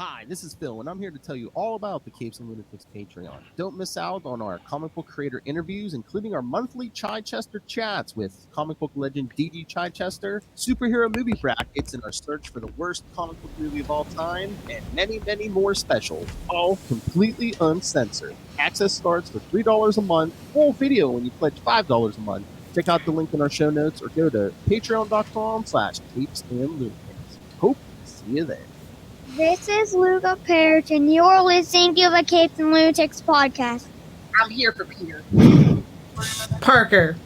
Hi, this is Phil, and I'm here to tell you all about the Capes and Lunatics Patreon. Don't miss out on our comic book creator interviews, including our monthly Chichester chats with comic book legend D.G. Chichester, superhero movie brackets in our search for the worst comic book movie of all time, and many, many more specials, all completely uncensored. Access starts for $3 a month, full video when you pledge $5 a month. Check out the link in our show notes or go to patreon.com/capesandlunatics. Hope to see you there. This is Luca Perich, and you're listening to the Capes and Lunatics podcast. I'm here for Peter. Parker.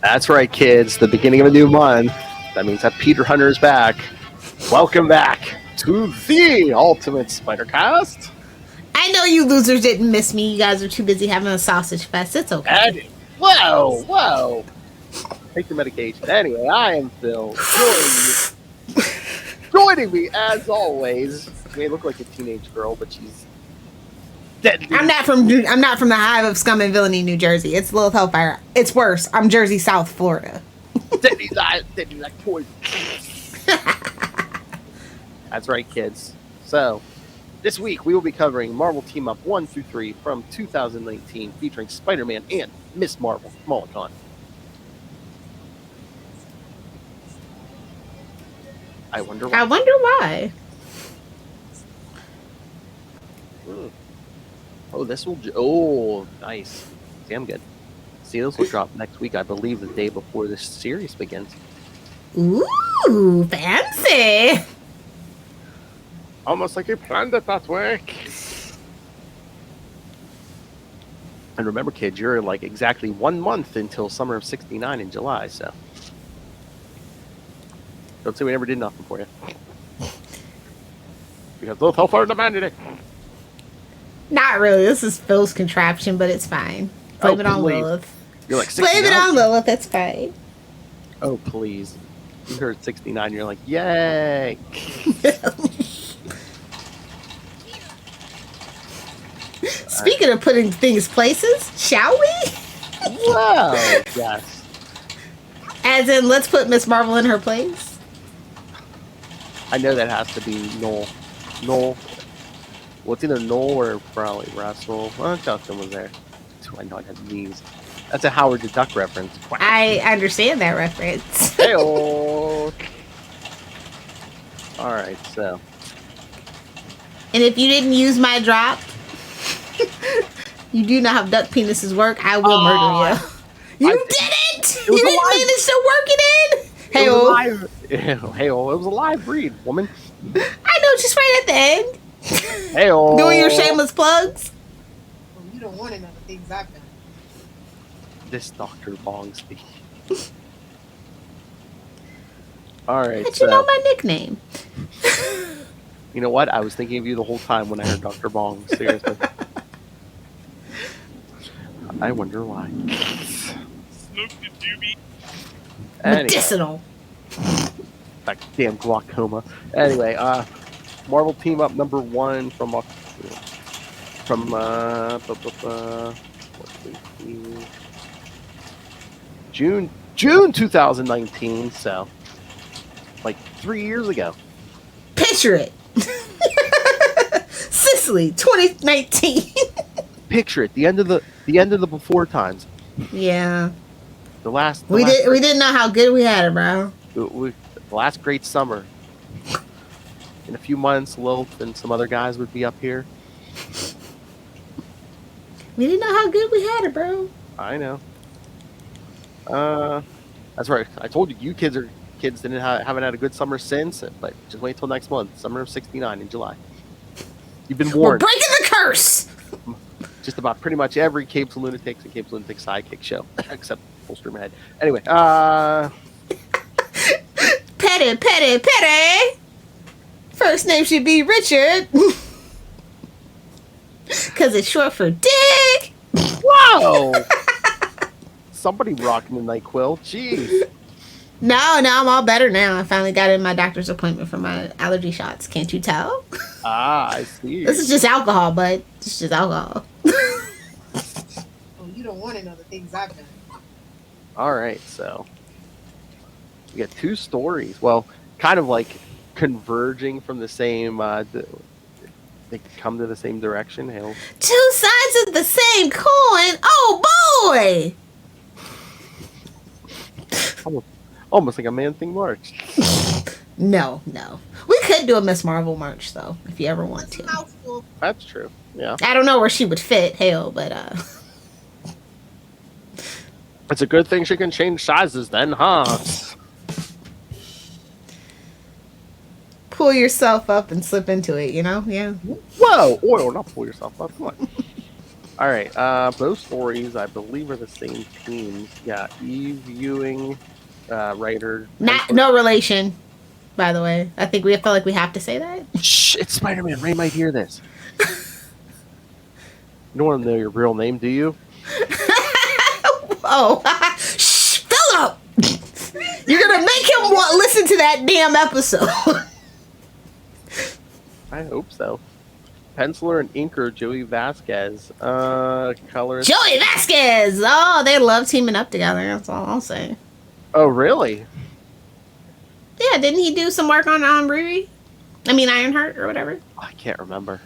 That's right, kids. The beginning of a new month. That means that Peter Hunter's back. Welcome back to the Ultimate Spider-Cast. I know you losers didn't miss me. You guys are too busy having a sausage fest. It's okay. Whoa. Take your medication. Anyway, I am Phil. Joining me, as always, she may look like a teenage girl, but she's dead. I'm not from the hive of scum and villainy, New Jersey. It's Lilith Hellfire. It's worse. I'm Jersey South, Florida. Deadly like toys. That's right, kids. So, this week we will be covering Marvel Team Up 1 through 3 from 2019, featuring Spider-Man and Miss Marvel, Mollicon. I wonder why. Oh, this will... Oh, nice. Damn good. See, this will drop next week, I believe, the day before this series begins. Ooh, fancy. Almost like you planned it that way. And remember, kids, you're like exactly 1 month until summer of '69 in July, so... Don't say we never did nothing for you. Because Lilith Hellfire demanded it. Not really. This is Phil's contraption, but it's fine. Blame it on please. Lilith. You're like 69. Blame it on Lilith. That's fine. Oh, please. You heard 69, you're like, yay! Speaking of putting things places, shall we? Wow! Yes. As in, let's put Miss Marvel in her place? I know that has to be Noel. Well, it's either Noel or probably Russell. Well, Justin was there. I know I had knees. That's a Howard the Duck reference. Wow. I understand that reference. Hey-oh! Alright, so. And if you didn't use my drop, you do not have duck penises work, I will murder you. You didn't! You didn't manage to work it in! Hey-oh. Hey-oh, it was a live read, woman. I know, just right at the end. Hey-oh. Doing your shameless plugs. Well, you don't want to know the things I've done. This Dr. Bongsby. Alright, How'd you know my nickname? You know what? I was thinking of you the whole time when I heard Dr. Bong. Seriously. I wonder why. Medicinal. That damn glaucoma. Anyway, Marvel Team Up number 1 from June 2019. So, like 3 years ago. Picture it. Sicily, 2019. Picture it. The end of the before times. Yeah. We didn't know how good we had it, bro. The last great summer. In a few months, Lilith and some other guys would be up here. We didn't know how good we had it, bro. I know. That's right. I told you, kids haven't had a good summer since. But just wait till next month, summer of '69 in July. You've been warned. We're breaking the curse. Just about pretty much every Capes and Lunatics and Capes and Lunatics sidekick show, except Fullstream Ahead. Anyway, Petty. First name should be Richard. Because it's short for dick. Whoa! Somebody rocking the NyQuil. Jeez. No, I'm all better now. I finally got in my doctor's appointment for my allergy shots. Can't you tell? Ah, I see. This is just alcohol, bud. It's just alcohol. Oh, you don't want to know the things I've done. All right, so we got 2 stories. Well, kind of like converging from the same. They come to the same direction. Hell, Two sides of the same coin. Oh boy! almost like a Man Thing March. No. We could do a Miss Marvel March though, if you ever want to. That's true. Yeah. I don't know where she would fit, hell, but It's a good thing she can change sizes then, huh? pull yourself up and slip into it, you know? Yeah. Whoa! Oil, not pull yourself up. Come on. All right. Both stories, I believe, are the same teams. Yeah. Eve Ewing, writer. No relation, by the way. I think we feel like we have to say that. Shh! It's Spider-Man. Ray might hear this. You don't want to know your real name, do you? Oh, shh, Philip! You're gonna make him listen to that damn episode. I hope so. Penciler and inker Joey Vasquez. Colorist. Joey Vasquez! Oh, they love teaming up together. That's all I'll say. Oh, really? Yeah, didn't he do some work on Riri? I mean, Ironheart or whatever? I can't remember.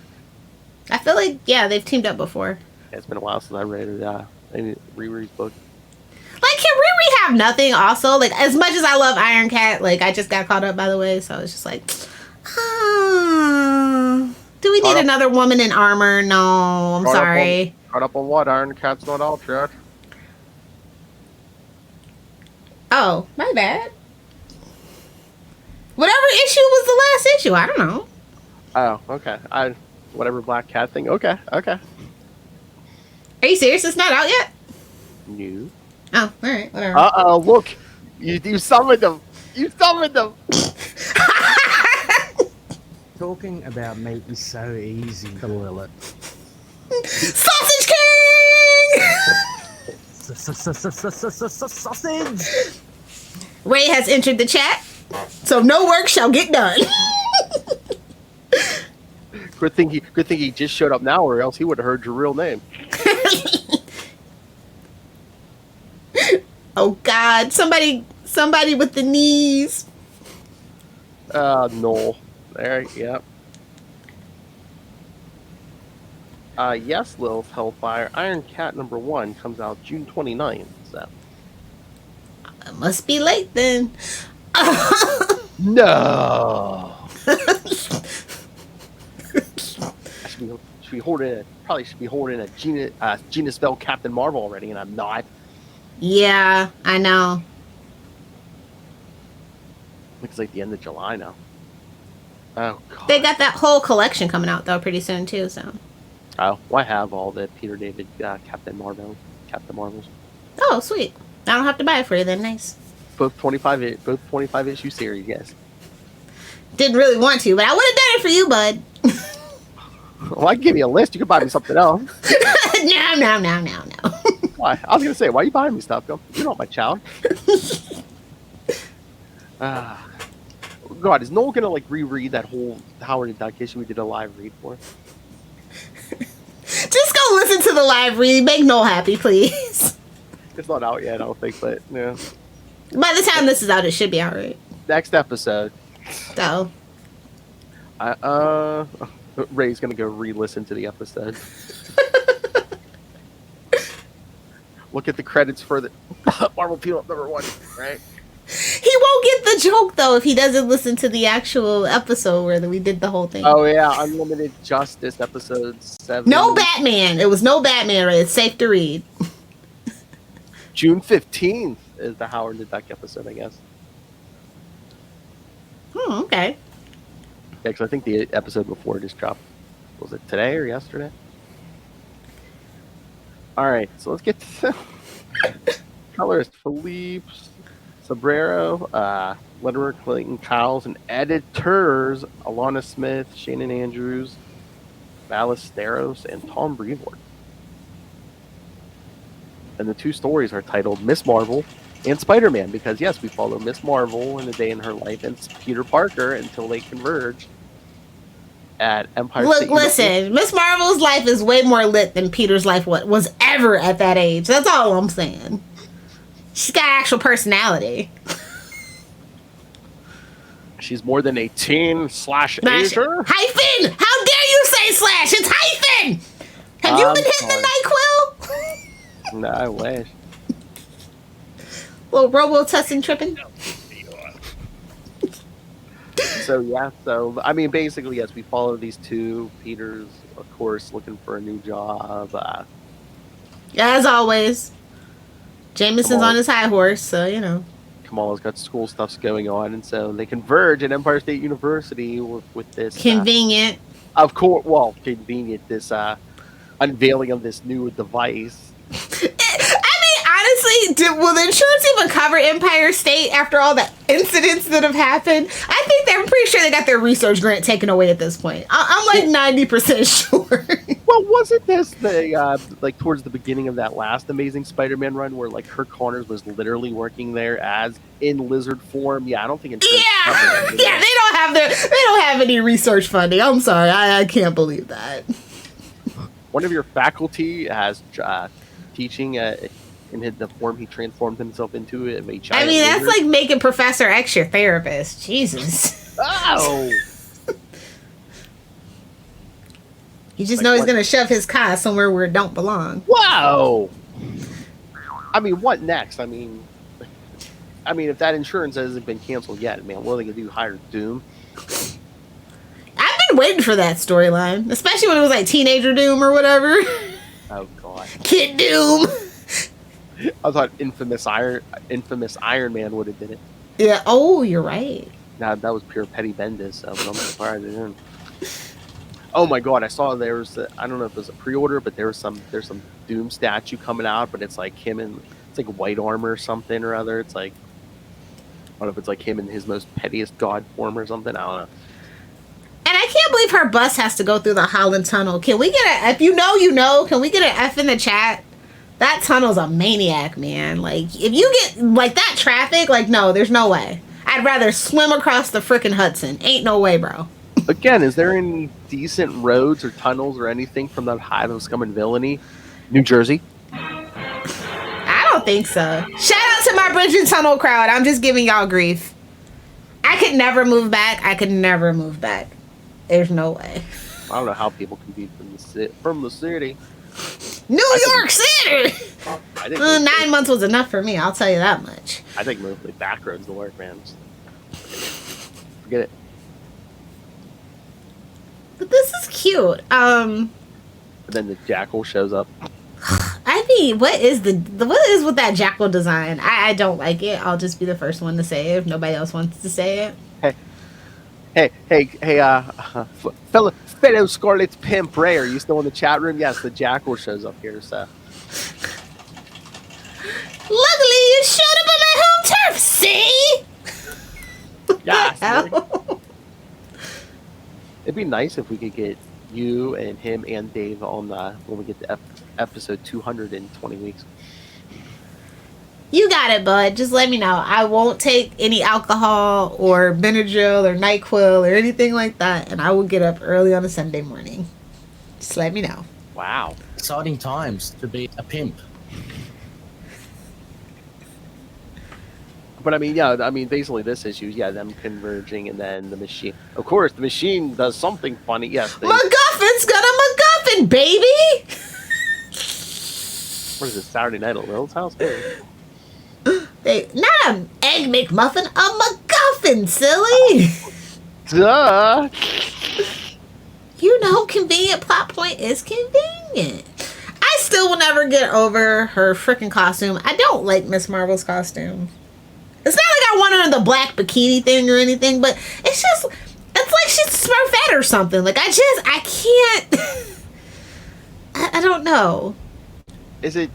I feel like, yeah, they've teamed up before. Yeah, it's been a while since I read it. Riri's book. Like, can Riri have nothing also? Like, as much as I love Iron Cat, like, I just got caught up, by the way, so it's just like, do we need another woman in armor? No, I'm sorry. Caught up on what? Iron Cat's not out yet. Oh, my bad. Whatever issue was the last issue, I don't know. Oh, okay. Whatever Black Cat thing. Okay. Are you serious? It's not out yet? No. Oh, alright, whatever. Uh-oh, look. You summoned them. You summoned them. Talking about meat is so easy, Lilith. Sausage King! Sausage! Ray has entered the chat, so no work shall get done. Good thing he just showed up now, or else he would have heard your real name. Oh God! Somebody with the knees. No. There, yep. Yes, Lilith Hellfire. Iron Cat #1 comes out June 29th. So. It must be late then. No. Should be holding a Gina Spell Captain Marvel already, and I'm not. Yeah, I know. Looks like the end of July now. Oh God. They got that whole collection coming out though pretty soon too. So. Oh, well, I have all the Peter David Captain Marvels. Oh, sweet! I don't have to buy it for you then. Nice. Both 25 issue series. Yes. Didn't really want to, but I would have done it for you, bud. Well, I can give you a list. You can buy me something else. No. Why? I was gonna say, why are you buying me stuff? You're not my child. God, is Noel gonna reread that whole Howard and Duck issue we did a live read for? Just go listen to the live read. Make Noel happy, please. It's not out yet, I don't think, but yeah. By the time this is out, it should be alright. Next episode. So. Ray's gonna go re-listen to the episode. Look at the credits for the Marvel Peel-Up #1, right? He won't get the joke though if he doesn't listen to the actual episode where we did the whole thing. Oh yeah, Unlimited Justice episode 7. No Batman. It was no Batman. Right? It's safe to read. June 15th is the Howard the Duck episode, I guess. Okay. Yeah, because I think the episode before just dropped. Was it today or yesterday? All right, so let's get to colorist Philippe Sobrero, letterer Clayton Kyles, and editors Alana Smith, Shannon Andrews, Ballesteros, and Tom Brevoort. And the two stories are titled Miss Marvel and Spider-Man, because yes, we follow Miss Marvel in a day in her life and Peter Parker until they converge at Empire State University. Listen, Miss Marvel's life is way more lit than Peter's life was ever at that age. That's all I'm saying. She's got actual personality. She's more than a teen/ager. Hyphen! How dare you say slash? It's hyphen! Have you been hitting the NyQuil? No, I wish. Little robo tussin tripping. So yeah, I mean, basically, yes, we follow these two. Peter's, of course, looking for a new job. As always, Jameson's on his high horse, so you know. Kamala's got school stuffs going on, and so they converge at Empire State University with this convenient. Of course, well, convenient. This unveiling of this new device. Honestly, will the insurance even cover Empire State after all the incidents that have happened? I think I'm pretty sure they got their research grant taken away at this point. I'm like 90% sure. Well, wasn't this the like towards the beginning of that last Amazing Spider-Man run where like Kirk Connors was literally working there as in lizard form? Yeah, I don't think insurance covered it. Yeah, they don't have any research funding. I'm sorry, I can't believe that. One of your faculty has teaching in the form he transformed himself into a giant I mean, that's lizard. like making Professor X your therapist. Jesus. Oh! You just know he's going to shove his car somewhere where it don't belong. Whoa! I mean, what next? I mean, if that insurance hasn't been canceled yet, man, what are they going to do? Hire Doom? I've been waiting for that storyline, especially when it was like Teenager Doom or whatever. Oh, God. Kid Doom. I thought infamous Iron Man would have did it. Yeah. Oh, you're right. Nah, that was pure Petty Bendis, so I'm surprised it didn't. Oh my God! I saw there was I don't know if it was a pre-order, but there's some Doom statue coming out, but it's like him in it's like white armor or something or other. It's like I don't know if it's like him in his most pettiest god form or something. I don't know. And I can't believe her bus has to go through the Holland Tunnel. Can we get a? If you know, you know. Can we get an F in the chat? That tunnel's a maniac, man. Like if you get like that traffic, like no, there's no way. I'd rather swim across the frickin' Hudson. Ain't no way, bro. Again, is there any decent roads or tunnels or anything from that hive of scum and villainy? New Jersey? I don't think so. Shout out to my bridge and tunnel crowd. I'm just giving y'all grief. I could never move back. There's no way. I don't know how people can be from the city. New York City! I think 9 months was enough for me, I'll tell you that much. I think mostly back roads to work, man. Forget it. But this is cute. But then the jackal shows up. I mean, what is with that jackal design? I don't like it. I'll just be the first one to say it if nobody else wants to say it. Hey, fellow Scarlet's Pimp Ray, are you still in the chat room? Yes, the jackal shows up here, so. Luckily, you showed up on my home turf, see? Yeah. It'd be nice if we could get you and him and Dave on when we get to episode 200 in 20 weeks. You got it, bud. Just let me know. I won't take any alcohol or Benadryl or NyQuil or anything like that, and I will get up early on a Sunday morning. Just let me know. Wow. Exciting times to be a pimp. But basically this issue, them converging, and then the machine. Of course, the machine does something funny. Yes. MacGuffin's got a MacGuffin, baby! What is this, Saturday night at Lilith's house? Not an egg McMuffin, a MacGuffin, silly! Duh! You know, convenient plot point is convenient. I still will never get over her freaking costume. I don't like Miss Marvel's costume. It's not like I want her in the black bikini thing or anything, but it's like she's Smurfette or something. Like, I can't... I don't know. Is it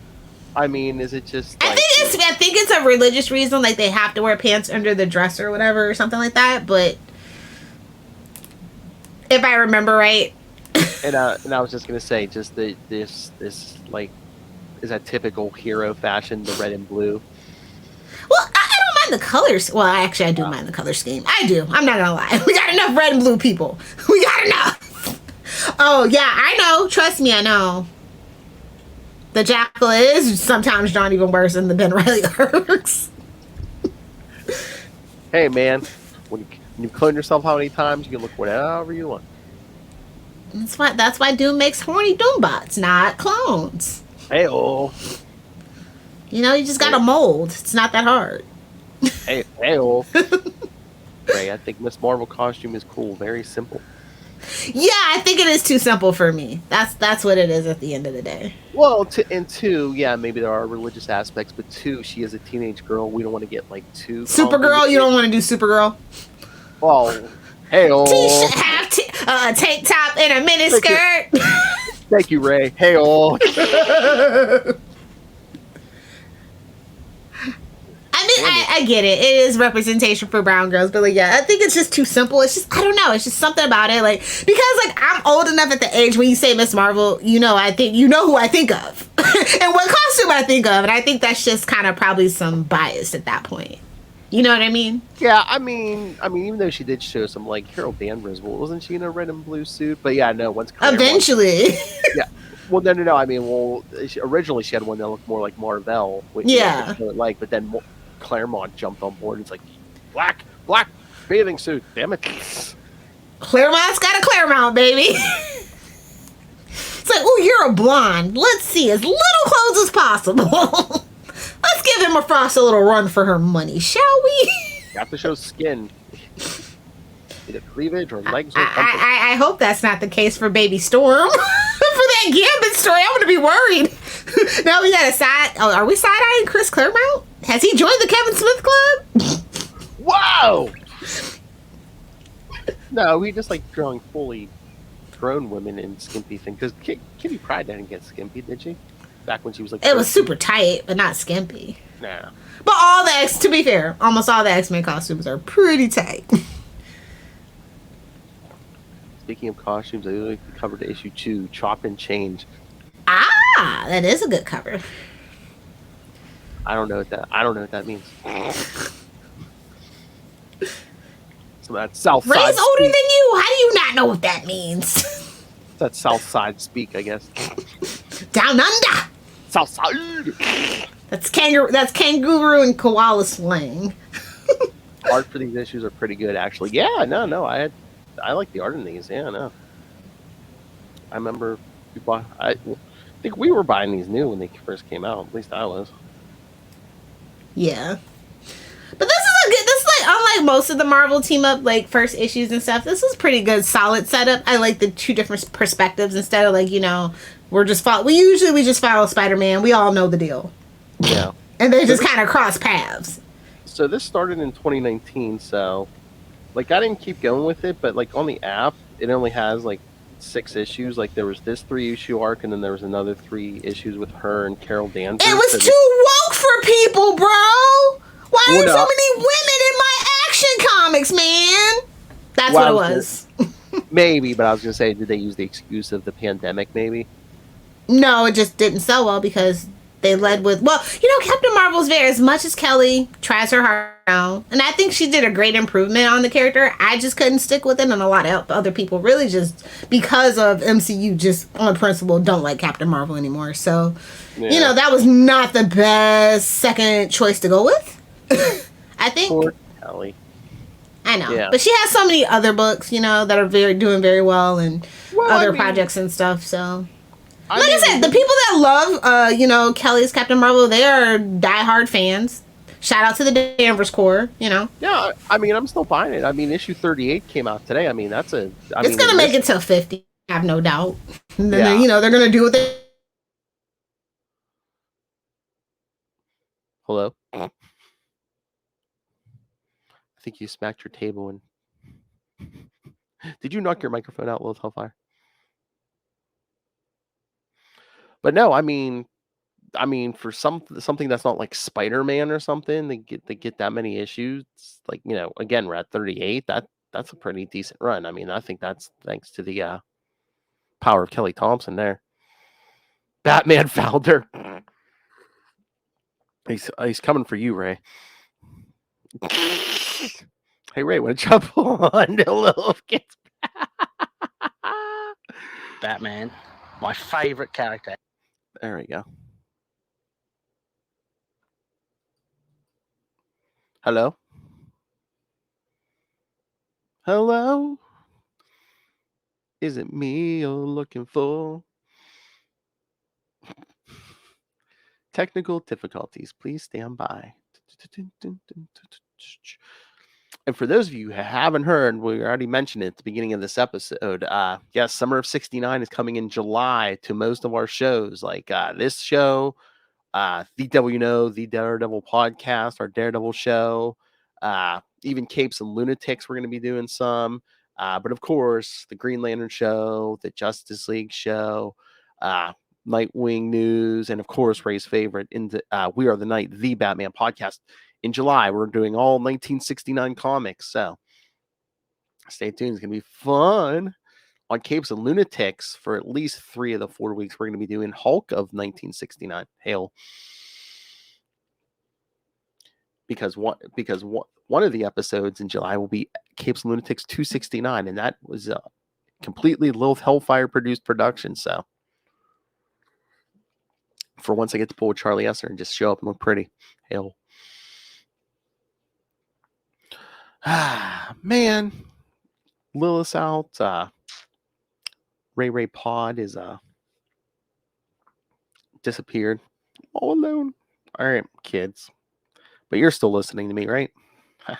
just like... I think it's a religious reason, like they have to wear pants under the dress or whatever or something like that, but if I remember right. and I was just gonna say, just this like, is that typical hero fashion, the red and blue? Well, I don't mind the colors. Well, actually I do mind the color scheme. I do. I'm not gonna lie. We got enough red and blue people. We got enough. Oh yeah, I know. Trust me, I know. The jackal is sometimes drawn even worse than the Ben Reilly arcs. Hey man, when You clone yourself how many times? You can look whatever you want. That's why Doom makes horny Doombots, not clones. Hey, oh. You know, you just got to mold. It's not that hard. Hey, oh. Ray, I think Miss Marvel costume is cool. Very simple. Yeah, I think it is too simple for me. That's what it is at the end of the day. Well, and two, yeah, maybe there are religious aspects, but two, she is a teenage girl. We don't want to get like too Supergirl, you don't want to do Supergirl. Well, hey, oh. T-shirt, half tank top and a mini skirt. Thank you, Ray. Hey, oh. I mean, I get it. It is representation for brown girls, but like, yeah, I think it's just too simple. It's just, I don't know. It's just something about it, like, because like I'm old enough at the age when you say Miss Marvel, you know who I think of, and what costume I think of, and I think that's just kind of probably some bias at that point. You know what I mean? Yeah, I mean, even though she did show some like Carol Danvers, wasn't she in a red and blue suit? But yeah, no, once Claremont, Eventually. Yeah. Well, no. I mean, originally she had one that looked more like Marvel. Yeah. But then Claremont jumped on board. And it's like black bathing suit. Damn it. Claremont's got a Claremont, baby. It's like, oh, you're a blonde. Let's see as little clothes as possible. Let's give Emma Frost a little run for her money, shall we? You have to show skin. Either cleavage or legs or something. I hope that's not the case for Baby Storm. For that Gambit story, I'm going to be worried. Now we got a side... Oh, are we side-eyeing Chris Claremont? Has he joined the Kevin Smith Club? Whoa! No, he just like drawing fully grown women in skimpy things. Because Kitty Pryde didn't get skimpy, did she? Back when she was like... It was super tight, but not skimpy. Nah. But to be fair, almost all the X-Men costumes are pretty tight. Speaking of costumes, I like the cover to issue 2, Chop and Change. Ah, that is a good cover. I don't know what that means. So that's South Side. Ray's older than you. How do you not know what that means? That's South Side speak, I guess. Down under. South Side. That's kangaroo and koala slang. Art for these issues are pretty good, actually. Yeah, no, I like the art in these. Yeah, no. I remember I think we were buying these new when they first came out. At least I was. Yeah. But this is like, unlike most of the Marvel team up, like first issues and stuff, this is pretty good, solid setup. I like the two different perspectives instead of like, we just follow Spider-Man. We all know the deal. Yeah. And they just kind of cross paths. So this started in 2019, so like I didn't keep going with it, but like on the app, it only has like 6 issues. Like there was this 3-issue arc, and then there was another 3 issues with her and Carol Danvers. It was too woke for people, bro. Why are so many women in my action comics, man? That's what it was. Maybe, but I was gonna say, did they use the excuse of the pandemic? Maybe. No, it just didn't sell well because they led with, Captain Marvel's very, as much as Kelly tries her heart out, and I think she did a great improvement on the character, I just couldn't stick with it, and a lot of other people really just, because of MCU, just on principle, don't like Captain Marvel anymore. So, that was not the best second choice to go with. I think. Poor Kelly. I know, but she has so many other books, that are doing very well, and other projects and stuff, so... Like I said, the people that love, Kelly's Captain Marvel, they are diehard fans. Shout out to the Danvers Corps, Yeah, I mean, I'm still buying it. I mean, issue 38 came out today. I mean, it's going to make it till 50, I have no doubt. And then, they're going to do what they... Hello? I think you smacked your table and... Did you knock your microphone out, Lilith Hellfire? But no, I mean, for something that's not like Spider-Man or something, they get that many issues. Like, again, we're at 38. That's a pretty decent run. I mean, I think that's thanks to the power of Kelly Thompson there. Batman founder. He's coming for you, Ray. Hey, Ray, want to jump on Lilith gets Batman, my favorite character. There we go. Hello? Hello? Is it me you're looking for? Technical difficulties. Please stand by. And for those of you who haven't heard, we already mentioned it at the beginning of this episode. Yes, Summer of '69 is coming in July to most of our shows, like this show, the the Daredevil podcast, our Daredevil show, even Capes and Lunatics. We're going to be doing some, but of course, the Green Lantern show, the Justice League show, Nightwing news, and of course, Ray's favorite, We Are the Night, the Batman podcast. In July, we're doing all 1969 comics, so stay tuned. It's going to be fun. On Capes and Lunatics, for at least 3 of the 4 weeks, we're going to be doing Hulk of 1969. Hail. Because one of the episodes in July will be Capes and Lunatics 269, and that was a completely Lilith Hellfire produced production, so for once I get to pull with Charlie Esser and just show up and look pretty. Hail. Man, Lilith's out. Ray Pod is disappeared. All alone. All right, kids. But you're still listening to me, right? All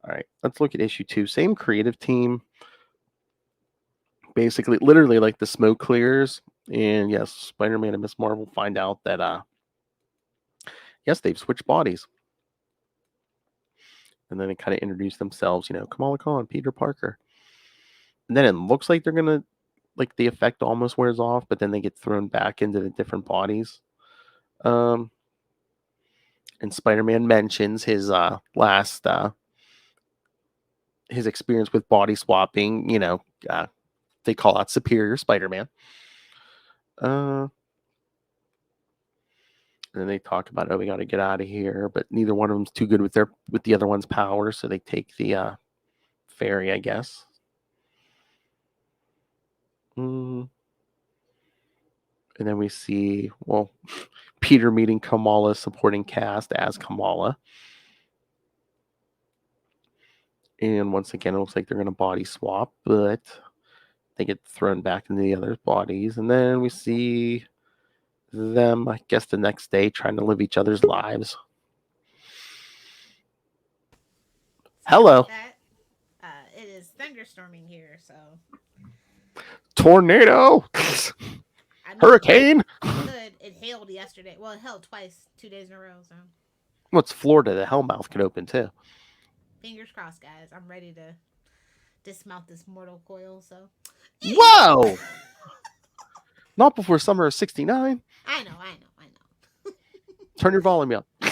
right, let's look at issue 2. Same creative team. Basically, literally like the smoke clears. And yes, Spider-Man and Miss Marvel find out that yes, they've switched bodies. And then they kind of introduce themselves, Kamala Khan, Peter Parker. And then it looks like they're gonna, like, the effect almost wears off, but then they get thrown back into the different bodies. And Spider-Man mentions his last his experience with body swapping. They call out Superior Spider-Man. And then they talk about, we got to get out of here, but neither one of them's too good with the other one's power, so they take the ferry, I guess. And then we see, Peter meeting Kamala, supporting cast as Kamala. And once again, it looks like they're going to body swap, but they get thrown back into the other's bodies. And then we see them, I guess, the next day trying to live each other's lives. Hello. It is thunderstorming here, so. Tornado. Hurricane. Good. It hailed yesterday. Well, it hailed twice, 2 days in a row. So. Well, it's Florida. The hellmouth could open too. Fingers crossed, guys. I'm ready to dismount this mortal coil. So. Whoa! Not before summer of '69. I know. Turn your volume up. All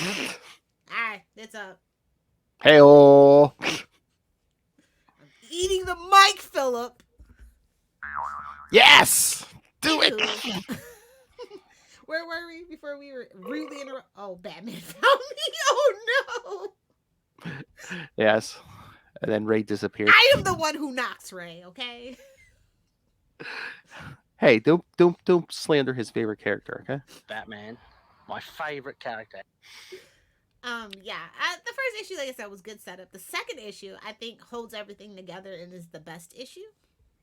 right, it's up. Hey-oh. I'm eating the mic, Philip. Yes! Do it! Where were we before we were rudely interrupted? Oh, Batman found me. Oh, no. Yes. And then Ray disappeared. I am the one who knocks Ray, okay? Hey, don't slander his favorite character, okay? Batman, my favorite character. Yeah. The first issue, like I said, was good setup. The second issue, I think, holds everything together and is the best issue.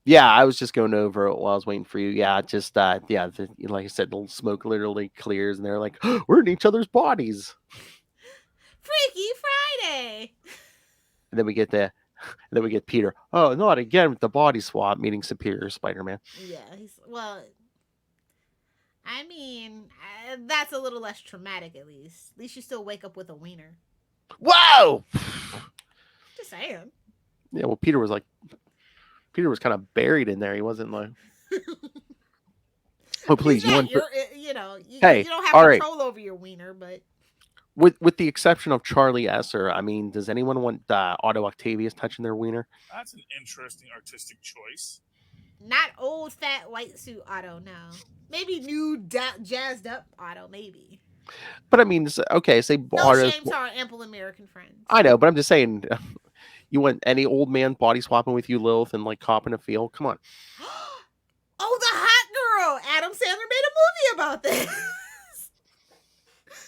Yeah, I was just going over it while I was waiting for you. Yeah, just like I said, the smoke literally clears, and they're like, oh, we're in each other's bodies. Freaky Friday. And then we get Peter. Oh, not again with the body swap, meeting Superior Spider-Man. Yeah, I mean, that's a little less traumatic, at least. At least you still wake up with a wiener. Whoa! Just saying. Yeah, well, Peter was kind of buried in there. He wasn't like, oh, please, you don't have control over your wiener, but with the exception of Charlie Esser, I mean, does anyone want Otto Octavius touching their wiener? That's an interesting artistic choice. Not old fat white suit Otto, no. Maybe new jazzed up Otto, maybe. But I mean, okay, say no shame to our ample American friends. I know, but I'm just saying. You want any old man body swapping with you, Lilith, and like copping a feel? Come on. Oh, the hot girl! Adam Sandler made a movie about this.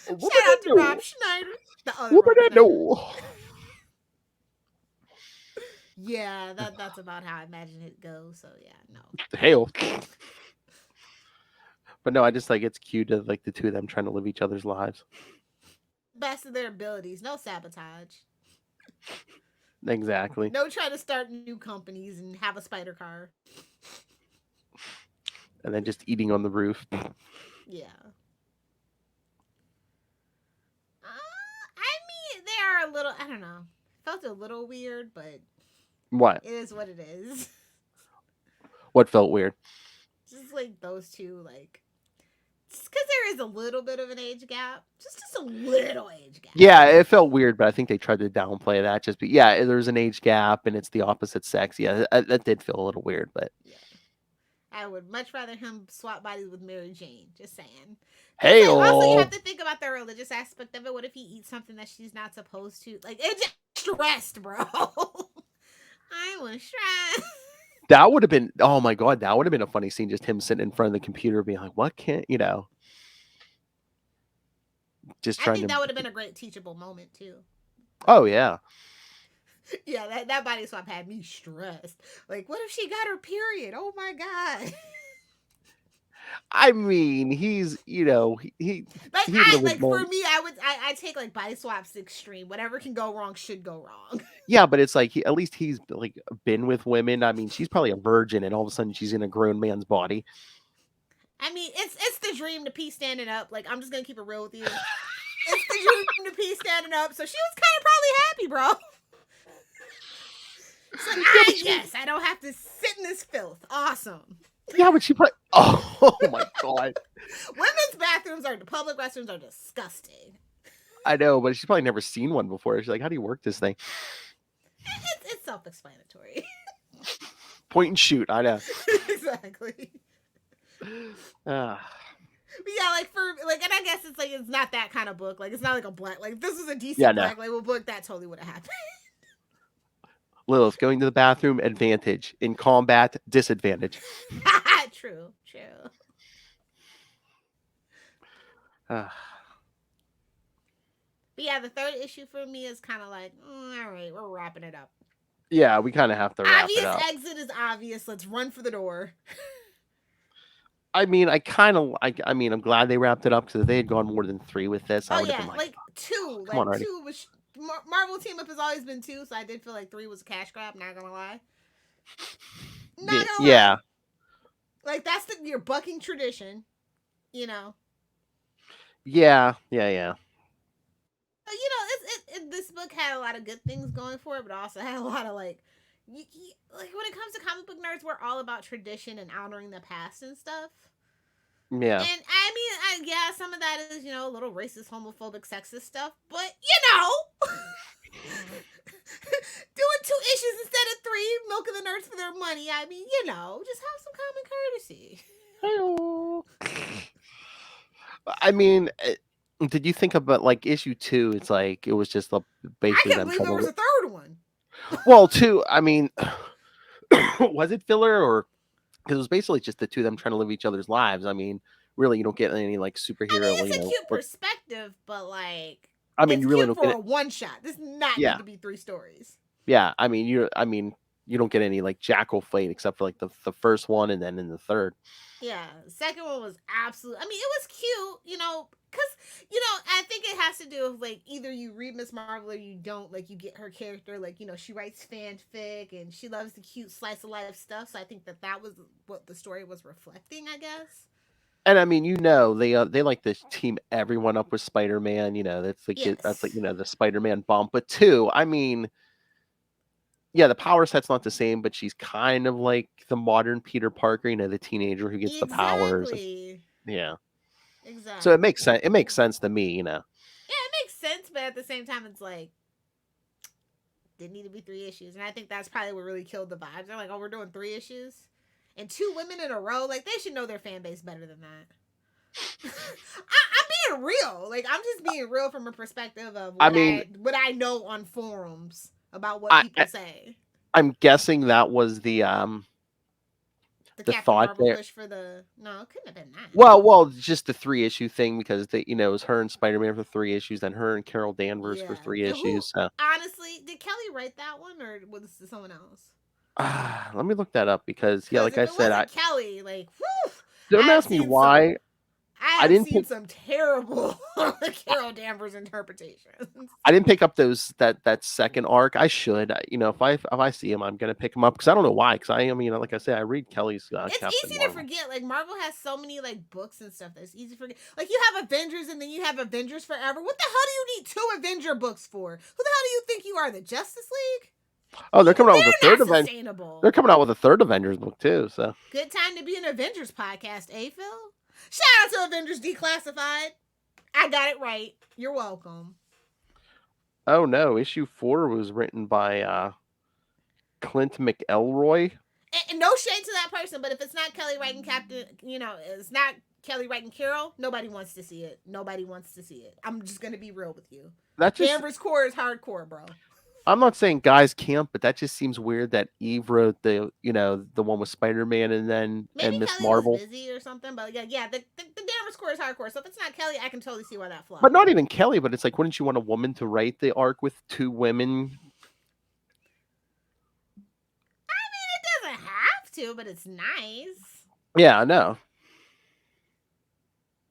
Shout out to Rob Schneider. The other Rob Schneider. Yeah, that's about how I imagine it goes. So yeah, no. Hail. But no, I just like it's cute to like the two of them trying to live each other's lives. Best of their abilities, no sabotage. Exactly. No trying to start new companies and have a spider car. And then just eating on the roof. Yeah. I mean, they are a little, I don't know. Felt a little weird, but What? it is what it is. What felt weird? Just like those two, like, just because there is a little bit of an age gap. Just a little age gap. Yeah, it felt weird, but I think they tried to downplay that. Just yeah, there's an age gap and it's the opposite sex. Yeah, that did feel a little weird, but yeah. I would much rather him swap bodies with Mary Jane. Just saying. Hey, like, also, you have to think about the religious aspect of it. What if he eats something that she's not supposed to? Like, it's just stressed, bro. I was stressed. That would have been, oh my God, that would have been a funny scene. Just him sitting in front of the computer being like, what can't, just I trying think to. that would have been a great teachable moment, too. Oh, yeah. Yeah, that body swap had me stressed. Like, what if she got her period? Oh my God. I mean, he's, he Like, lived for me, I take like body swaps extreme. Whatever can go wrong should go wrong. Yeah, but it's like at least he's like been with women. I mean, she's probably a virgin, and all of a sudden she's in a grown man's body. I mean, it's the dream to pee standing up. Like, I'm just gonna keep it real with you. It's the dream to pee standing up. So she was kind of probably happy, bro. It's like, yes, I don't have to sit in this filth. Awesome. Yeah, but she probably. Oh my God. Women's bathrooms public restrooms are disgusting. I know, but she's probably never seen one before. She's like, how do you work this thing? It's self-explanatory. Point and shoot. I know. Exactly. Uh, But yeah, like and I guess it's like it's not that kind of book. Like it's not like a black. Like if this was a decent Black Label book, that totally would have happened. Lilith going to the bathroom, advantage. In combat, disadvantage. True. Uh, But yeah, the third issue for me is kind of like, all right, we're wrapping it up. Yeah, we kind of have to wrap obvious it up. Exit is obvious. Let's run for the door. I mean, I'm glad they wrapped it up because if they had gone more than 3 with this, I would have been like 2. Come on, like 2 was Marvel Team Up has always been 2, so I did feel like 3 was a cash grab. Not gonna lie. Yeah. Like that's your bucking tradition, Yeah. This book had a lot of good things going for it, but also had a lot of like when it comes to comic book nerds, we're all about tradition and honoring the past and stuff. Yeah. And I mean, some of that is a little racist, homophobic, sexist stuff, but doing 2 issues instead of 3, milking the nerds for their money. I mean, just have some common courtesy. I mean, did you think about like issue 2? It's like it was just basically I can't believe there was a third one. Well, 2. I mean, was it filler or because it was basically just the two of them trying to live each other's lives? I mean, really, you don't get any like superhero. I mean, it's a cute perspective, but like, I mean, you really don't get get a one shot. This is not need to be 3 stories. Yeah, I mean, you don't get any like Jackal fight except for like the first one and then in the third. Yeah, the second one was absolute. I mean, it was cute, because I think it has to do with like either you read Miss Marvel or you don't. Like you get her character, like she writes fanfic and she loves the cute slice of life stuff. So I think that was what the story was reflecting, I guess. And I mean, they like to team everyone up with Spider-Man. That's like that's like the Spider-Man bump. But 2, I mean. Yeah, the power set's not the same, but she's kind of like the modern Peter Parker, the teenager who gets the powers. Yeah. Exactly. So it makes sense. It makes sense to me, Yeah, it makes sense, but at the same time, it's like didn't need to be 3 issues, and I think that's probably what really killed the vibes. They're like, oh, we're doing 3 issues and 2 women in a row. Like they should know their fan base better than that. I'm being real. Like I'm just being real from a perspective of what I know on forums. About what people say. I'm guessing that was the the the Captain thought Marvel there. push for the no, it couldn't have been that. Well, just the 3-issue thing because it was her and Spider-Man for 3 issues, then her and Carol Danvers for 3 issues. So Honestly, did Kelly write that one or was it someone else? let me look that up because Because like if I it said, wasn't Kelly, like, whew, don't ask me why. I I have didn't seen pick. some terrible Carol Danvers interpretations. I didn't pick up that second arc. I should. If I see him, I'm gonna pick him up because I don't know why. Because I mean, like I said, I read Kelly's It's Captain easy Marvel. to forget. Like Marvel has so many like books and stuff that's easy to forget. Like you have Avengers and then you have Avengers Forever. What the hell do you need 2 Avenger books for? Who the hell do you think you are, the Justice League? Oh, they're coming out with a third They're not Avengers. sustainable. They're coming out with a third Avengers book too. So Good time to be an Avengers podcast, eh, Phil? Shout out to Avengers Declassified. I got it right. You're welcome. oh no, issue 4 was written by Clint McElroy. And no shade to that person, but if it's not Kelly writing Captain, it's not Kelly writing Carol, nobody wants to see it. Nobody wants to see it. I'm just going to be real with you. That just Danvers Core is hardcore, bro. I'm not saying guys can't, but that just seems weird that Eve wrote the one with Spider-Man and then Maybe and Miss Kelly Marvel. was busy or something, but yeah, the Danvers Core is hardcore. So if it's not Kelly, I can totally see why that flopped. But not even Kelly, but it's like, wouldn't you want a woman to write the arc with 2 women? I mean, it doesn't have to, but it's nice. Yeah, I know.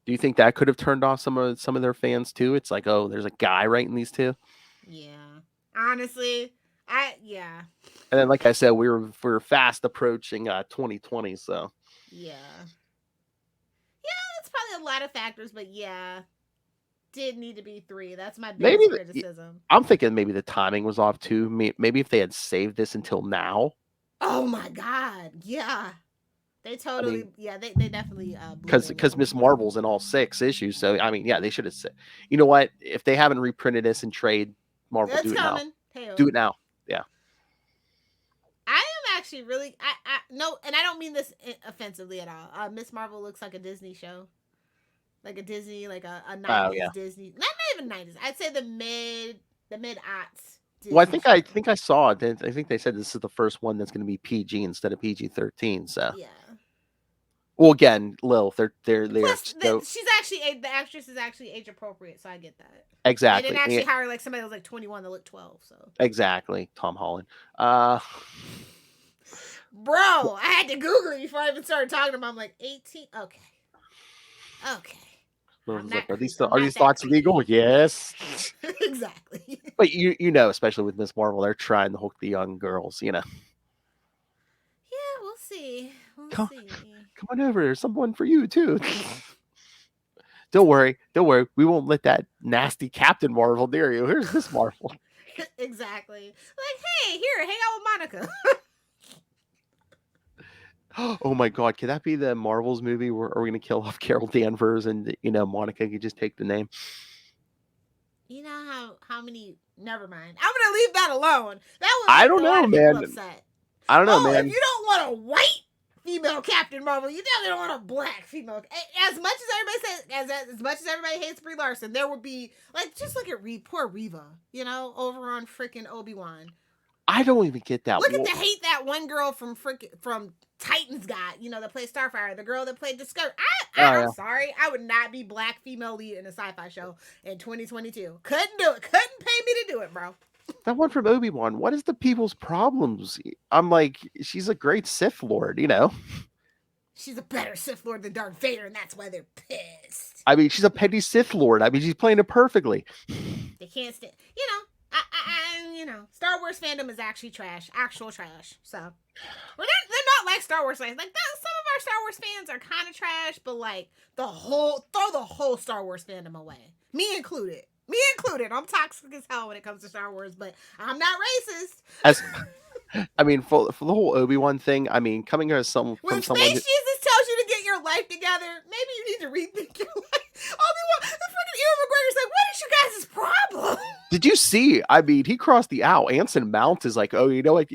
Do you think that could have turned off some of their fans too? It's like, oh, there's a guy writing these 2. Yeah. Honestly, yeah. And then, like I said, we're fast approaching 2020, so Yeah. Yeah, that's probably a lot of factors, but yeah, did need to be 3. That's my biggest criticism. I'm thinking maybe the timing was off too. Maybe if they had saved this until now. Oh my god, yeah. They totally, they definitely because Miss Marvel's in all 6 issues. So I mean, yeah, they should have said, you know what? If they haven't reprinted this in trade, Marvel, do it coming. now. Hey-o. Do it now. Yeah. I am actually really, no, and I don't mean this offensively at all. Miss Marvel looks like a Disney show, like a Disney, like a 90s Disney, not even 90s. I'd say the mid aughts. Well, I think I saw it. I think they said this is the first one that's going to be PG instead of PG-13. So yeah. Well, again, Lilith, they're Plus, she's actually the actress is actually age appropriate, so I get that. Exactly. They didn't actually hire like somebody who was like 21 that looked 12. So exactly, Tom Holland. Bro, I had to Google it before I even started talking about. I'm like 18. Okay. Are these thoughts legal? Yes. Exactly. But especially with Miss Marvel, they're trying to hook the young girls. Yeah, we'll see. Come on over. There's someone for you too. Don't worry. We won't let that nasty Captain Marvel near you. Here's Miss Marvel. Exactly. Like, hey, here, hang out with Monica. Oh my God, could that be the Marvels movie where are we gonna kill off Carol Danvers and Monica could just take the name? You know how many? Never mind. I'm gonna leave that alone. That was I don't know, man. Upset. I don't know, man. If you don't want a white female Captain Marvel, you definitely don't want a black female. As much as everybody says, as much as everybody hates Brie Larson, there would be just look at poor Reva, over on freaking Obi-Wan. I don't even get that. Look at the hate that one girl from Titans got, that played Starfire, the girl that played Discovery. I'm sorry, I would not be black female lead in a sci-fi show in 2022. Couldn't do it. Couldn't pay me to do it, bro. That one from Obi-Wan. What is the people's problems? I'm like, she's a great Sith Lord, She's a better Sith Lord than Darth Vader, and that's why they're pissed. I mean, she's a petty Sith Lord. I mean, she's playing it perfectly. They can't stand. Star Wars fandom is actually trash, actual trash. So, they're not like Star Wars fans. Like that, some of our Star Wars fans are kind of trash, but throw the whole Star Wars fandom away, me included. I'm toxic as hell when it comes to Star Wars, but I'm not racist. For the whole Obi-Wan thing, coming here as someone when Space Jesus tells you to get your life together, maybe you need to rethink your life. Obi-Wan, the freaking Ewan McGregor's like, what is you guys' problem? Did you see? He crossed the aisle. Anson Mount is like, oh, you know what?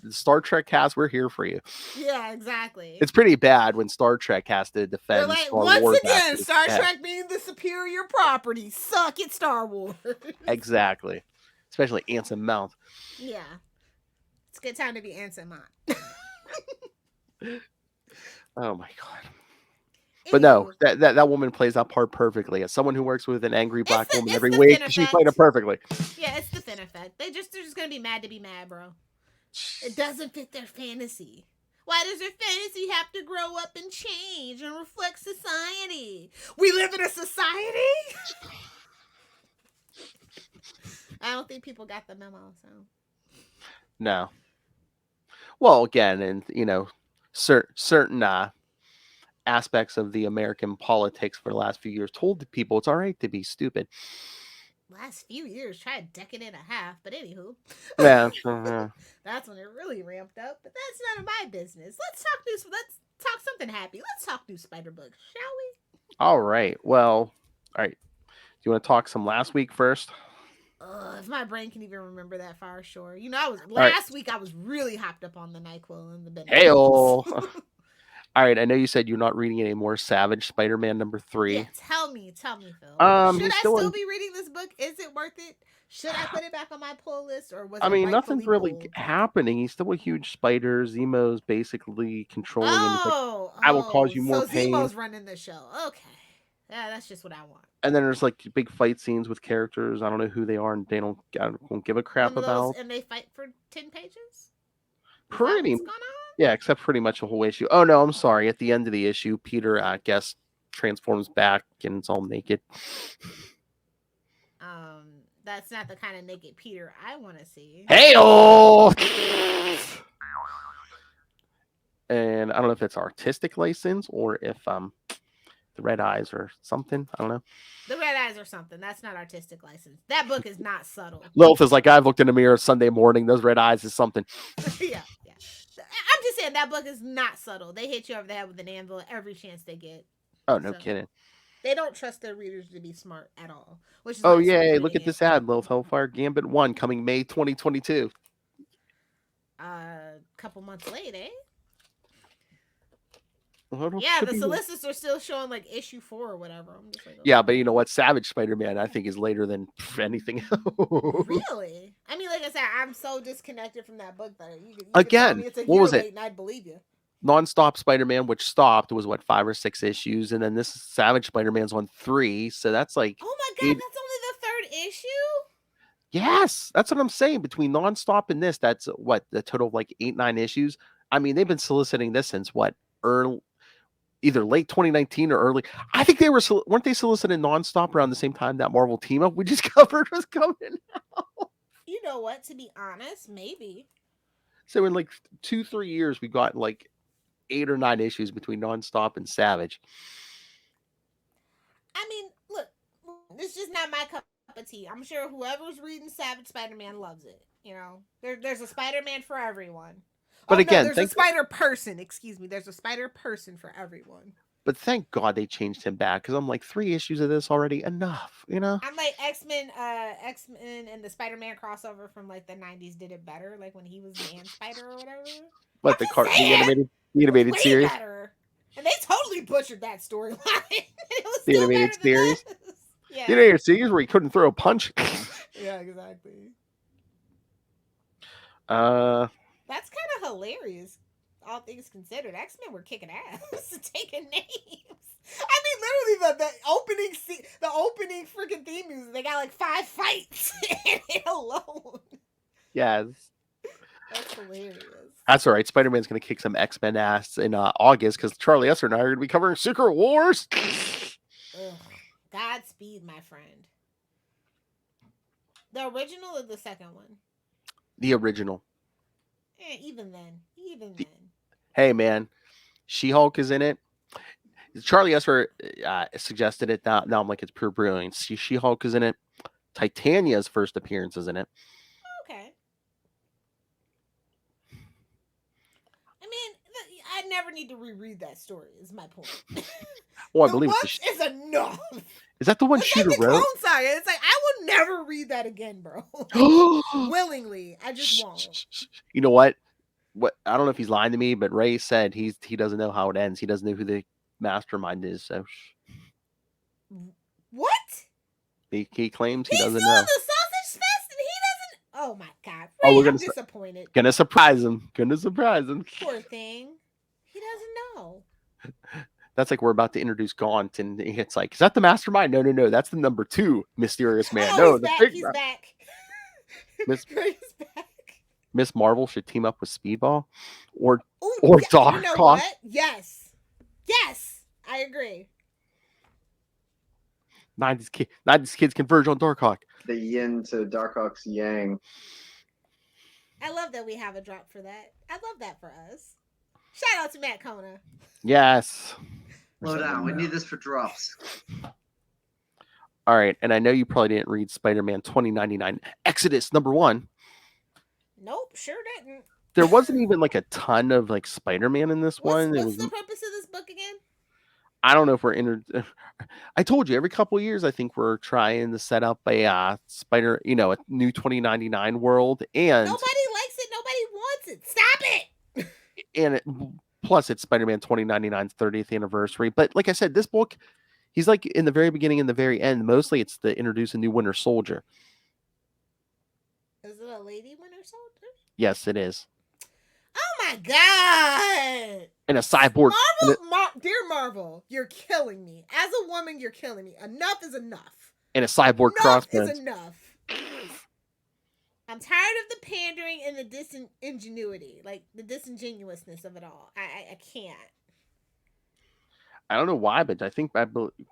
The Star Trek cast, we're here for you. Yeah, exactly. It's pretty bad when Star Trek has to defend. They're like, Star once Wars again, actors. Star Trek being the superior property. Suck it, Star Wars. Exactly. Especially Anson Mount. Yeah. It's a good time to be Anson Mount. Oh my god. But no, Anywho, that woman plays that part perfectly. As someone who works with an angry black woman it's every the week, Finn she's playing it effect. perfectly. Yeah, it's the Finn effect. They're just gonna be mad to be mad, bro. It doesn't fit their fantasy. Why does their fantasy have to grow up and change and reflect society? We live in a society. I don't think people got the memo. So No. Well, again, and certain aspects of the American politics for the last few years told the people it's all right to be stupid. last few years, try a decade and a half. But anywho, Yeah. that's when it really ramped up. But that's none of my business. Let's talk something happy. Let's talk new Spider Book, shall we? All right. Well, all right. Do you want to talk some last week first? If my brain can even remember that far, sure. You know, I was right. last week. I was really hopped up on the NyQuil and the Benadryls. Hey-o. All right. I know you said you're not reading any more Savage Spider-Man #3. Yeah, tell me, Phil. Should I still be reading this book? Is it worth it? Should I put it back on my pull list, or was it? I mean, rightfully nothing's really pulled? happening. He's still a huge spider. Zemo's basically controlling him. He's like, I will cause you more so pain. Zemo's running the show. Okay, yeah, that's just what I want. And then there's like big fight scenes with characters. I don't know who they are, and they don't give a crap about. And they fight for 10 pages. Pretty, yeah, except pretty much the whole issue. Oh no, I'm sorry. At the end of the issue, Peter, I guess, transforms back and it's all naked. That's not the kind of naked Peter I want to see. Hey-o! And I don't know if it's artistic license or if the red eyes or something. I don't know. The red eyes or something. That's not artistic license. That book is not subtle. Lilith is like, I've looked in the mirror Sunday morning. Those red eyes is something. yeah. I'm just saying that book is not subtle. They hit you over the head with an anvil every chance they get. Oh, no kidding. They don't trust their readers to be smart at all. Which is yay. Look at this ad. Lilith Hellfire Gambit 1 coming May 2022. Couple months late, eh? Yeah, the solicitors are still showing like issue 4 or whatever. I'm just like, okay. Yeah, but you know what? Savage Spider-Man, I think, is later than anything else. Really? I mean, like I said, I'm so disconnected from that book that you again, it's a what year was late it? And I'd believe you. Non-stop Spider-Man, which stopped, was what, 5 or 6 issues, and then this Savage Spider-Man's on 3, so that's like. Oh my god, that's only the 3rd issue. Yes, that's what I'm saying. Between Non-Stop and this, that's what the total of like 8-9 issues. I mean, they've been soliciting this since what, either late 2019 or early. I think weren't they soliciting Non-Stop around the same time that Marvel team up we just covered was coming out? You know what? To be honest, maybe. So in like 2-3 years, we got like 8 or 9 issues between Non-Stop and Savage. I mean, look, it's just not my cup of tea. I'm sure whoever's reading Savage Spider-Man loves it. You know, there's a Spider-Man for everyone. But again, there's a spider person. Excuse me. There's a spider person for everyone. But thank God they changed him back, because I'm like 3 issues of this already enough, you know. I'm like X-Men and the Spider-Man crossover from like the 90s did it better, like when he was Man Spider or whatever. What the animated series? Better. And they totally butchered that storyline. The animated series. Yeah. The animated series where he couldn't throw a punch. Yeah, exactly. That's kind of hilarious, all things considered. X-Men were kicking ass, taking names. I mean, literally, the opening freaking theme music, they got like 5 fights in it alone. Yes. That's hilarious. That's all right. Spider-Man's going to kick some X-Men ass in August, because Charlie Esser and I are going to be covering Secret Wars. Ugh. Godspeed, my friend. The original or the second one? The original. Even then. Hey, man. She-Hulk is in it. Charlie Esser suggested it. Now I'm like, it's pure brilliance. She-Hulk is in it. Titania's first appearance is in it. Okay. I mean, I never need to reread that story, is my point. Well, I believe it's enough. Is that the one Shooter wrote? Clone Saga. It's like, I will never read that again, bro. Willingly. I just won't. You know what? I don't know if he's lying to me, but Ray said he doesn't know how it ends. He doesn't know who the mastermind is. So what? He claims he doesn't know. He's doing the sausage fest and he doesn't. Oh my god! Ray, I'm disappointed. Gonna surprise him. Poor thing. He doesn't know. That's like we're about to introduce Gaunt, and it's like, is that the Mastermind? No, that's the number 2 mysterious man. Oh, No, he's the back. big He's man. back. Miss He's back. Miss Marvel should team up with Speedball, or Ooh, or yeah, Dark you know Hawk. what? Yes, I agree. 90s kids converge on Darkhawk. The yin to Darkhawk's yang. I love that we have a drop for that. I love that for us. Shout out to Matt Kona. Yes. Slow down. We need this for drops. All right, and I know you probably didn't read Spider-Man 2099 Exodus #1. Nope, sure didn't. There wasn't even like a ton of like Spider-Man in this one. What's the purpose of this book again? I don't know if we're I told you every couple of years I think we're trying to set up a a new 2099 world, and Nobody likes it. Nobody wants it. Stop it. and plus it's Spider-Man 2099's 30th anniversary. But like I said, this book, he's like in the very beginning and the very end. Mostly it's to introduce a new Winter Soldier. Is it a lady Winter Soldier? Yes, it is. Oh my god! And a cyborg. Dear Marvel, you're killing me. As a woman, you're killing me. Enough is enough. And a cyborg Enough crossbones. is enough. I'm tired of the pandering and the disingenuity, like the disingenuousness of it all. I can't. I don't know why, but I think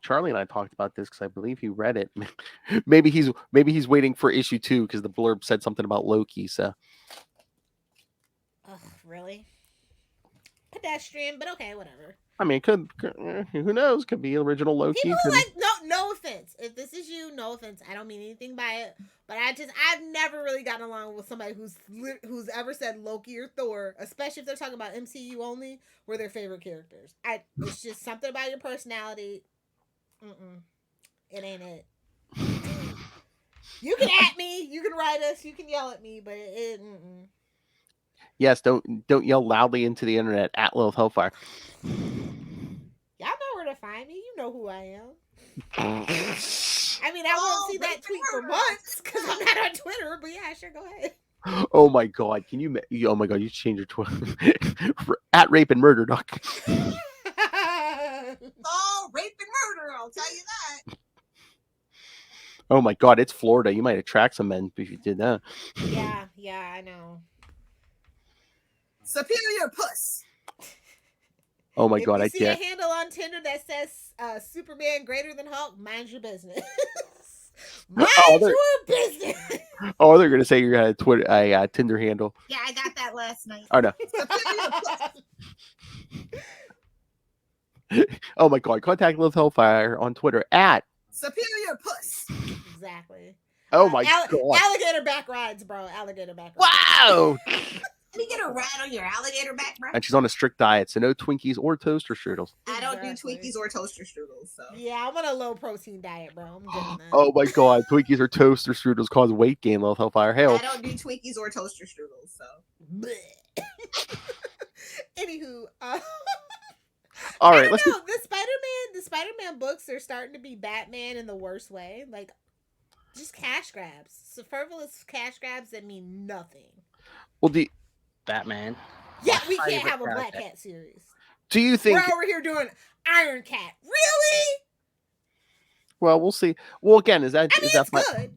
Charlie and I talked about this because I believe he read it. maybe he's waiting for issue 2 because the blurb said something about Loki. So. Ugh, really? Pedestrian, but okay, whatever. I mean, who knows? Could be original Loki. People like no offense. If this is you, no offense. I don't mean anything by it, but I've never really gotten along with somebody who's ever said Loki or Thor, especially if they're talking about MCU only, were their favorite characters. It's just something about your personality. It ain't it. You can at me, you can write us, you can yell at me, but it. Yes, don't yell loudly into the internet at Lilith Hellfire. Y'all know where to find me. You know who I am. I mean, I won't see that tweet for months because I'm not on Twitter. But yeah, sure, go ahead. Oh my god, can you? Oh my god, you change your Twitter at Rape and Murder Doc. Oh, rape and murder! I'll tell you that. Oh my god, it's Florida. You might attract some men if you did that. Yeah, I know. Superior puss. Oh my if god, you I see can't. a handle on Tinder that says Superman greater than Hulk, mind your business. Mind your business. Oh, they're gonna say you got a Tinder handle. Yeah, I got that last night. Oh no. Oh my god, contact Lilith Hellfire on Twitter at Superior puss. Exactly. Oh my god. Alligator back rides, bro. Alligator back rides. Wow. Let me get a ride on your alligator back, bro. And she's on a strict diet, so no Twinkies or toaster strudels. I don't do Twinkies or toaster strudels, so. Yeah, I'm on a low protein diet, bro. I'm good on that. Oh my god, Twinkies or toaster strudels cause weight gain, Lilith Hellfire. Hell. I don't do Twinkies or toaster strudels, so. Anywho, all right, let's know. The Spider-Man books are starting to be Batman in the worst way. Like, just cash grabs. Superfluous cash grabs that mean nothing. Well, Batman. Yeah, we can't have a Black Cat series. Do you think we're over here doing Iron Cat? Really? Well, we'll see. Well, again, is that good?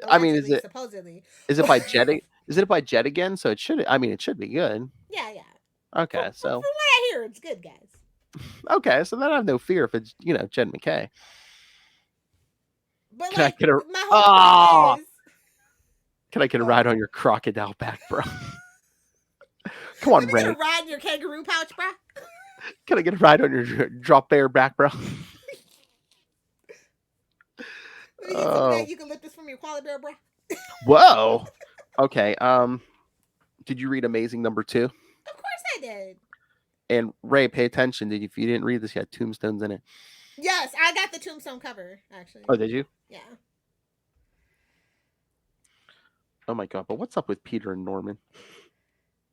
I mean, is it supposedly? Is it by Jet? Is it by Jet again? So it should. I mean, it should be good. Yeah. Okay, so from what I hear, it's good, guys. Okay, so then I have no fear if it's Jed McKay. But Can I get a my whole point is, Can I get a ride on your crocodile back, bro? Come on, Ray. Can I get a ride in your kangaroo pouch, bro? Can I get a ride on your drop bear back, bro? You can lift this from your koala bear, bro. Whoa. Okay. Did you read Amazing #2? Of course I did. And Ray, pay attention. If you didn't read this, you had tombstones in it. Yes, I got the tombstone cover, actually. Oh, did you? Yeah. Oh my god, but what's up with Peter and Norman?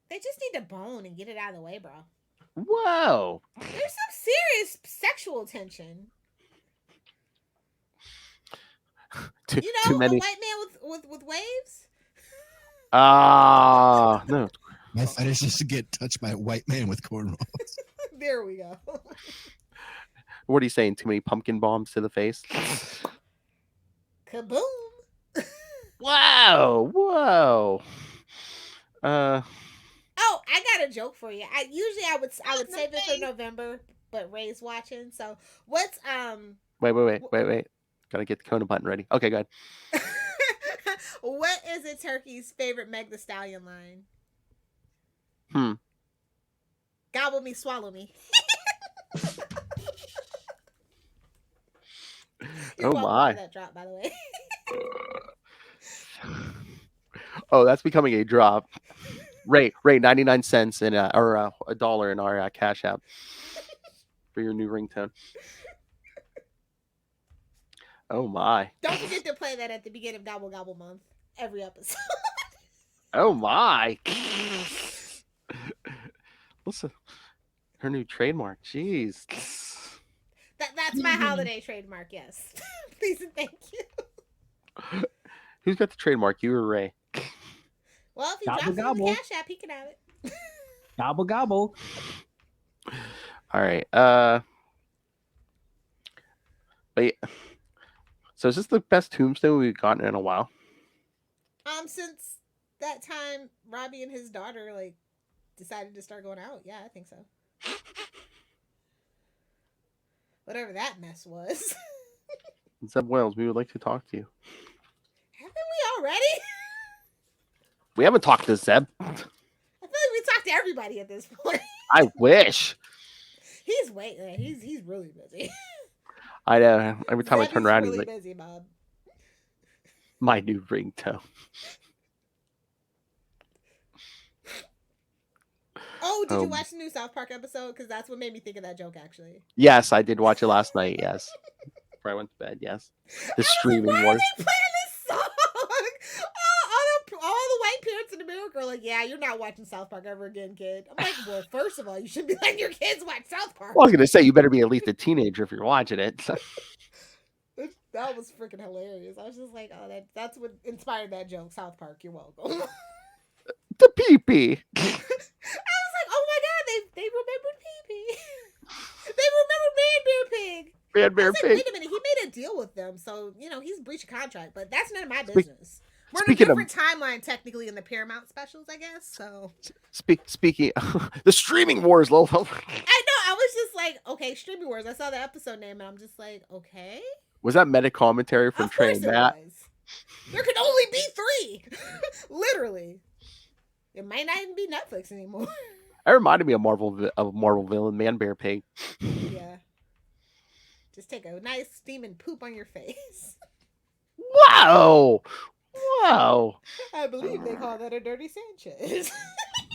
They just need to bone and get it out of the way, bro. Whoa. There's some serious sexual tension. Too the many. white man with waves? No. My fetish is to get touched by a white man with cornrows. There we go. What are you saying? Too many pumpkin bombs to the face? Kaboom! Wow! Whoa! Oh, I got a joke for you. I would save it for November, but Ray's watching. So what's Wait. Gotta get the Kona button ready. Okay, go ahead. what is a turkey's favorite Meg the Stallion line? Gobble me, swallow me. You're welcome my! for that drop, by the way. Oh, that's becoming a drop. Ray, 99 cents in or $1 in our Cash App for your new ringtone. Oh my! Don't forget to play that at the beginning of Gobble Gobble Month every episode. Oh my! Listen, her new trademark. Jeez. That's my holiday trademark. Yes, please and thank you. Who's got the trademark? You or Ray? Well, if he Gobble, drops it in the gobble. Cash App, he can have it. Gobble gobble. All right. Wait. So is this the best tombstone we've gotten in a while? Since that time Robbie and his daughter like decided to start going out. Yeah, I think so. Whatever that mess was. Zeb Wells, we would like to talk to you. Haven't we already? We haven't talked to Zeb. I feel like we talked to everybody at this point. I wish. He's he's really busy. I know. Every time I Zeb turn is around, really he's like, busy, Bob. my new ringtone. Oh, did you watch the new South Park episode? Because that's what made me think of that joke, actually. Yes, I did watch it last night. Yes. Before I went to bed. Yes. The streaming why wars. are they playing this song? All the white parents in America are like, yeah, you're not watching South Park ever again, kid. I'm like, well, first of all, you shouldn't be letting your kids watch South Park. Well, I was gonna say you better be at least a teenager if you're watching it. That was freaking hilarious. I was just like, oh, that's what inspired that joke. South Park, you're welcome. The pee-pee. I was like, oh my god, they remembered pee-pee. They remembered Man Bear Pig. Man Bear Pig. Wait a minute, he made a deal with them, so he's breached a contract, but that's none of my business. We're in a speaking different timeline, technically, in the Paramount specials, I guess. So speaking, the streaming wars, Lilith. I know. I was just like, okay, streaming wars. I saw the episode name, and I'm just like, okay. Was that meta commentary from Of Trey course and it Matt? was. There could only be 3, literally. It might not even be Netflix anymore. That reminded me of Marvel villain Man Bear Pig. Yeah. Just take a nice steaming poop on your face. Wow. I believe they call that a dirty Sanchez.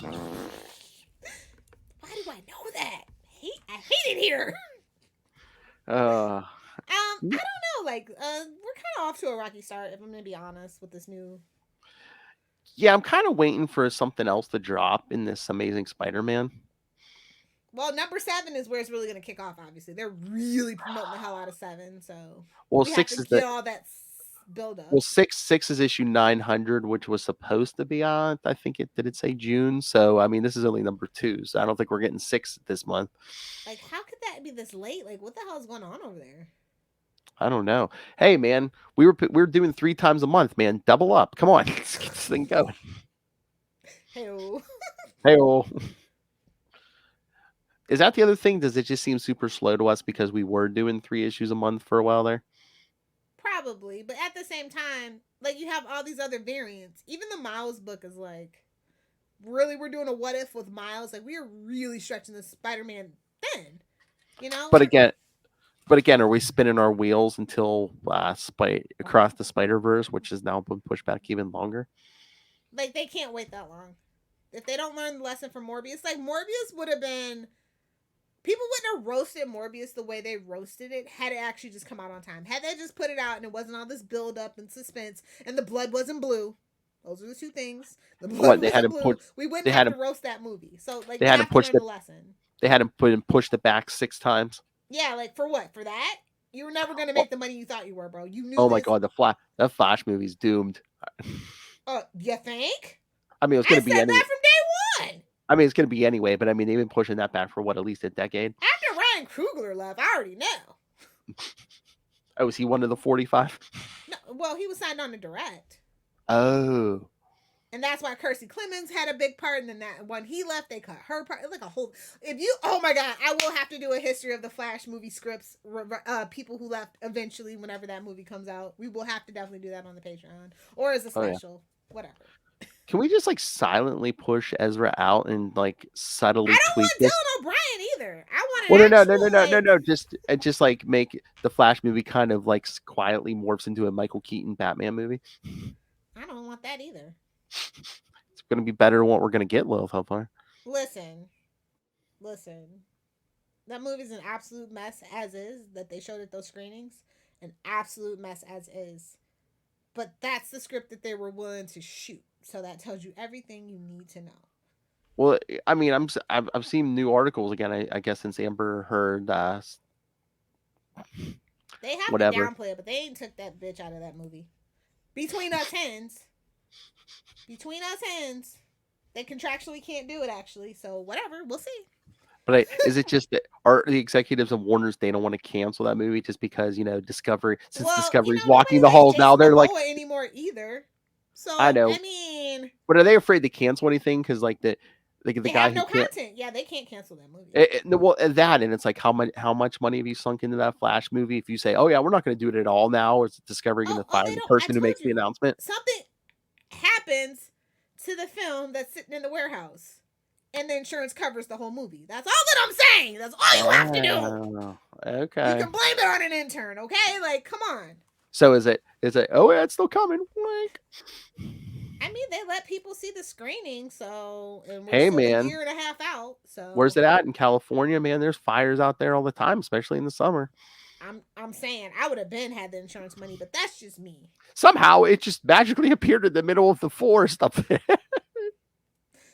Why do I know that? I hate it here. I don't know. Like, we're kind of off to a rocky start, if I'm going to be honest, with this new. Yeah, I'm kind of waiting for something else to drop in this Amazing Spider-Man. Well, number 7 is where it's really going to kick off, obviously. They're really promoting the hell out of 7, so. Well, we 6 have to is get all that build up. Well, 6 is issue 900, which was supposed to be on. I think did it say June? So I mean, this is only number 2, so I don't think we're getting 6 this month. Like, how could that be this late? Like, what the hell is going on over there? I don't know. Hey, man, we were doing 3 times a month, man. Double up. Come on, let's get this thing going. Hey-o. Hey-o. Is that the other thing? Does it just seem super slow to us because we were doing 3 issues a month for a while there? Probably, but at the same time, like, you have all these other variants. Even the Miles book is like, really, we're doing a what if with Miles. Like, we are really stretching the Spider-Man thin, But again, are we spinning our wheels until Across the Spider-Verse, which has now been pushed back even longer? Like, they can't wait that long. If they don't learn the lesson from Morbius, like, Morbius would have been. People wouldn't have roasted Morbius the way they roasted it had it actually just come out on time. Had they just put it out and it wasn't all this build up and suspense and the blood wasn't blue. Those are the 2 things. The blood wasn't blue. We wouldn't have to roast that movie. So, like, they had to learn the lesson. They had to pushed it back 6 times. Yeah, like, for what? For that? You were never going to make the money you thought you were, bro. You knew. Oh my god, that Flash movie's doomed. You think? I mean, it's going to be that from day one. I mean, it's going to be anyway, but I mean, they've been pushing that back for at least a decade. After Ryan Coogler left. I already know. Oh, is he one of the 45? No, well, he was signed on to direct. Oh. And that's why Kirstie Clemons had a big part. And then that when he left, they cut her part. It's like a whole. If you, oh my God, I will have to do a history of the Flash movie scripts. People who left eventually, whenever that movie comes out, we will have to definitely do that on the Patreon or as a special, whatever. Can we just like silently push Ezra out and like subtly I don't tweak want this? Dylan O'Brien either. I want Well, an actual, no. Just like make the Flash movie kind of like quietly morphs into a Michael Keaton Batman movie. I don't want that either. It's going to be better than what we're going to get, Lilith, how far? Listen. That movie's an absolute mess as is, that they showed at those screenings. An absolute mess as is. But that's the script that they were willing to shoot. So that tells you everything you need to know. Well, I mean, I've seen new articles again, I guess, since Amber Heard They have whatever. to downplay it, but they ain't took that bitch out of that movie. Between us hens, they contractually can't do it, actually. So whatever, we'll see. But is it just that are the executives of Warner's, they don't want to cancel that movie just because, Discovery, since Discovery's walking the halls now, they're like anymore either. So I know. I mean, but are they afraid to cancel anything? Because like the they guy have who no can't. content. Yeah, they can't cancel that movie. Well, that and it's like how much money have you sunk into that Flash movie? If you say, oh yeah, we're not going to do it at all now, or is Discovery going to fire the person who makes the announcement? Something happens to the film that's sitting in the warehouse, and the insurance covers the whole movie. That's all that I'm saying. That's all you have to do. Okay. You can blame it on an intern, okay? Like, come on. So is it? Oh yeah, it's still coming. Like, I mean, they let people see the screening, so and we're hey still man, a year and a half out. So where's it at in California, man? There's fires out there all the time, especially in the summer. I'm saying I would have had the insurance money, but that's just me. Somehow it just magically appeared in the middle of the forest up there.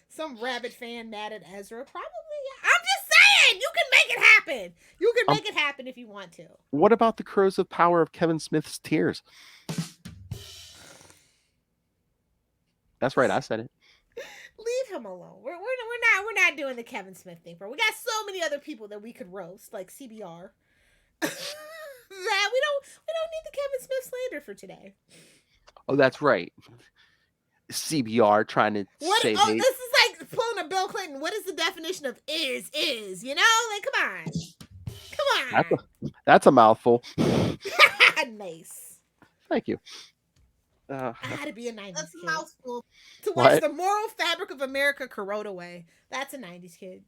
Some rabid fan mad at Ezra, probably. I'm just saying, you can make it happen. You can make it happen if you want to. What about the corrosive power of Kevin Smith's tears? That's right, I said it. Leave him alone. We're not doing the Kevin Smith thing, bro. We got so many other people that we could roast, like CBR. That we don't need the Kevin Smith slander for today. Oh, that's right. CBR trying to say this is like pulling a Bill Clinton. What is the definition of is? You know? Like, come on. That's a mouthful. Nice. Thank you. I had to be a 90s That's kid. a mouthful. To watch the moral fabric of America corrode away. That's a 90s kid.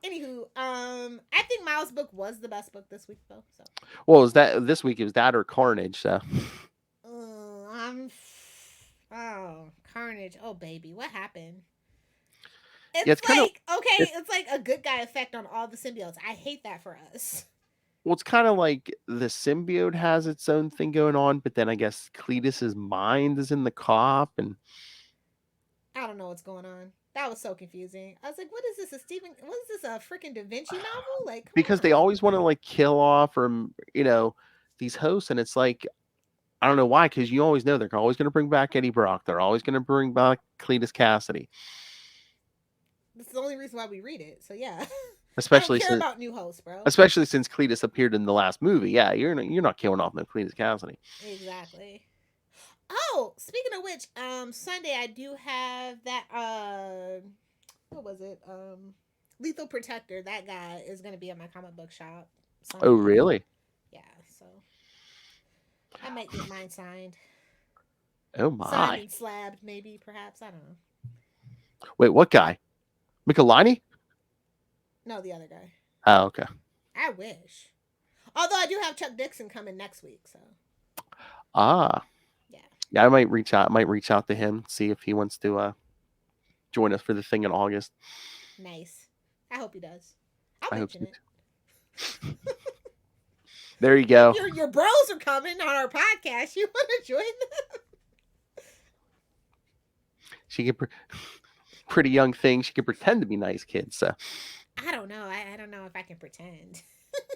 Anywho, I think Miles' book was the best book this week, though. So. Well, is that this week? It was that or Carnage? So. Carnage. Oh, baby, what happened? It's it's like it's like a good guy effect on all the symbiotes. I hate that for us. Well, it's kind of like the symbiote has its own thing going on, but then I guess Cletus's mind is in the cop, and I don't know what's going on. That was so confusing. I was like, "What is this? What is this? A freaking Da Vinci novel?" Like, because they always want to like kill off or these hosts, and it's like I don't know why, because you always know they're always going to bring back Eddie Brock. They're always going to bring back Cletus Cassidy. This is the only reason why we read it. So yeah. Especially I don't care about new hosts, bro. Especially since Cletus appeared in the last movie. Yeah, you're not killing off no Cletus Cassidy. Exactly. Oh, speaking of which, Sunday I do have that what was it? Lethal Protector. That guy is gonna be at my comic book shop. Sunday. Oh, really? Yeah, so I might get mine signed. Oh my. Signed and slabbed, maybe, perhaps. I don't know. Wait, what guy? Michelini? No, the other guy. Oh, okay. I wish. Although I do have Chuck Dixon coming next week, so. Ah. Yeah, I might reach out to him, see if he wants to join us for the thing in August. Nice. I hope he does. I hope so. There you go. Your bros are coming on our podcast. You want to join them? She can pretty young thing. She can pretend to be nice kids. So. I don't know. I don't know if I can pretend.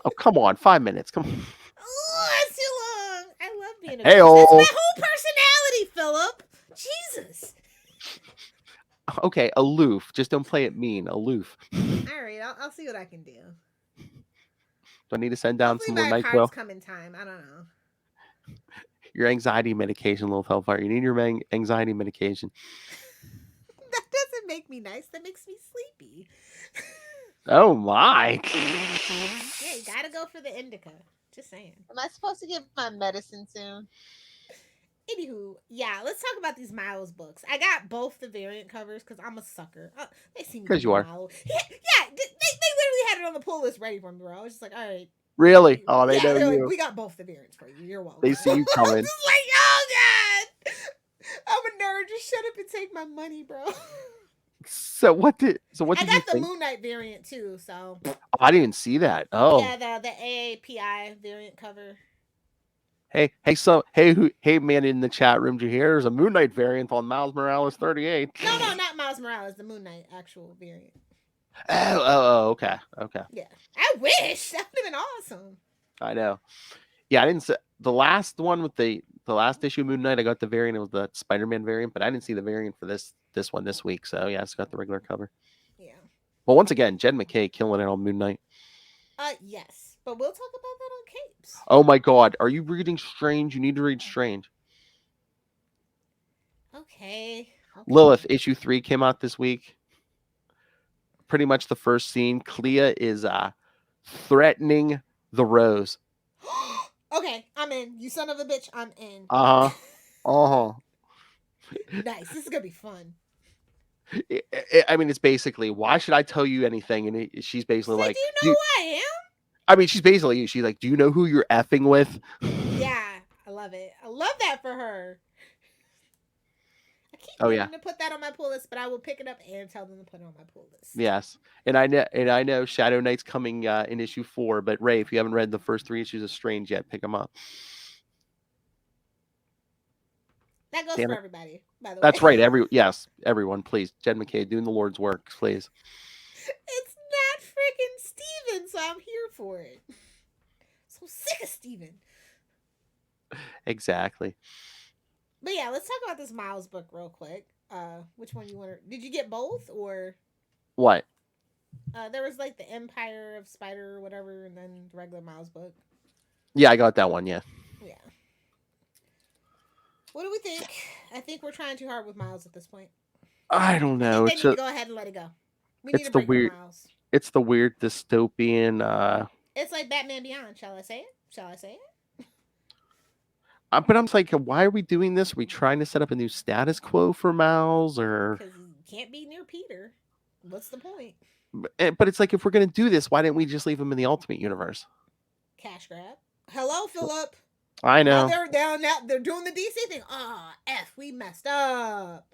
Oh, come on. 5 minutes. Come on. Oh, that's too long. I love being a Hey-o. That's my whole personality, Philip. Jesus. Okay, aloof. Just don't play it mean. Aloof. All right. I'll see what I can do. Do I need to send down Hopefully some more my NyQuil? cards come in time. I don't know. Your anxiety medication, little Hellfire. You need your anxiety medication. That doesn't make me nice. That makes me sleepy. Oh my! Yeah, you gotta go for the indica. Just saying. Am I supposed to get my medicine soon? Anywho, yeah, let's talk about these Miles books. I got both the variant covers because I'm a sucker. They see me 'Cause you are. Miles. Yeah, they literally had it on the pull list ready for me, bro. I was just like, all right. Really? Oh, they yeah, know they're you. like, we got both the variants for you. You're welcome. They see you I'm coming. just like, oh god, I'm a nerd. Just shut up and take my money, bro. So what did I you got the think? Moon Knight variant too. So Oh, I didn't even see that. Oh. yeah, the AAPI variant cover. Hey, man in the chat room, did you hear? There's a Moon Knight variant on Miles Morales 38. No, not Miles Morales. The Moon Knight actual variant. Oh, okay. Yeah, I wish that would have been awesome. I know. Yeah, I didn't see the last one with the last issue of Moon Knight. I got the variant. It was the Spider-Man variant, but I didn't see the variant for this one this week. So yeah, it's got the regular cover. Yeah. Well, once again, Jed McKay killing it on Moon Knight. Yes, but we'll talk about that on Capes. Oh my God, are you reading Strange? You need to read Strange. Okay. Lilith issue 3 came out this week. Pretty much the first scene. Clea is threatening the Rose. Okay, I'm in. You son of a bitch, I'm in. Nice. This is gonna be fun. I mean, it's basically, why should I tell you anything? And she's basically like, do you know who I am? I mean, she's basically, she's like, do you know who you're effing with? Yeah, I love it. I love that for her. I keep wanting to put that on my pull list, but I will pick it up and tell them to put it on my pull list. Yes, and I know Shadow Knight's coming in issue 4. But Ray, if you haven't read the first 3 issues of Strange yet, pick them up. That goes for everybody, by the way. That's right. Everyone, please. Jed McKay doing the Lord's work, please. It's not freaking Steven, so I'm here for it. So sick of Steven. Exactly. But yeah, let's talk about this Miles book real quick. Which one you want to... Did you get both, or... What? There was like the Empire of Spider or whatever, and then the regular Miles book. Yeah, I got that one, yeah. Yeah. What do we think? I think we're trying too hard with Miles at this point. I don't know. They need to go ahead and let it go. We need to break Miles. It's the weird dystopian... It's like Batman Beyond. Shall I say it? But I'm like, why are we doing this? Are we trying to set up a new status quo for Miles, or? Because he can't be near Peter. What's the point? But it's like, if we're gonna do this, why didn't we just leave him in the Ultimate Universe? Cash grab. Hello, Philip. I know. Now they're doing the DC thing. We messed up.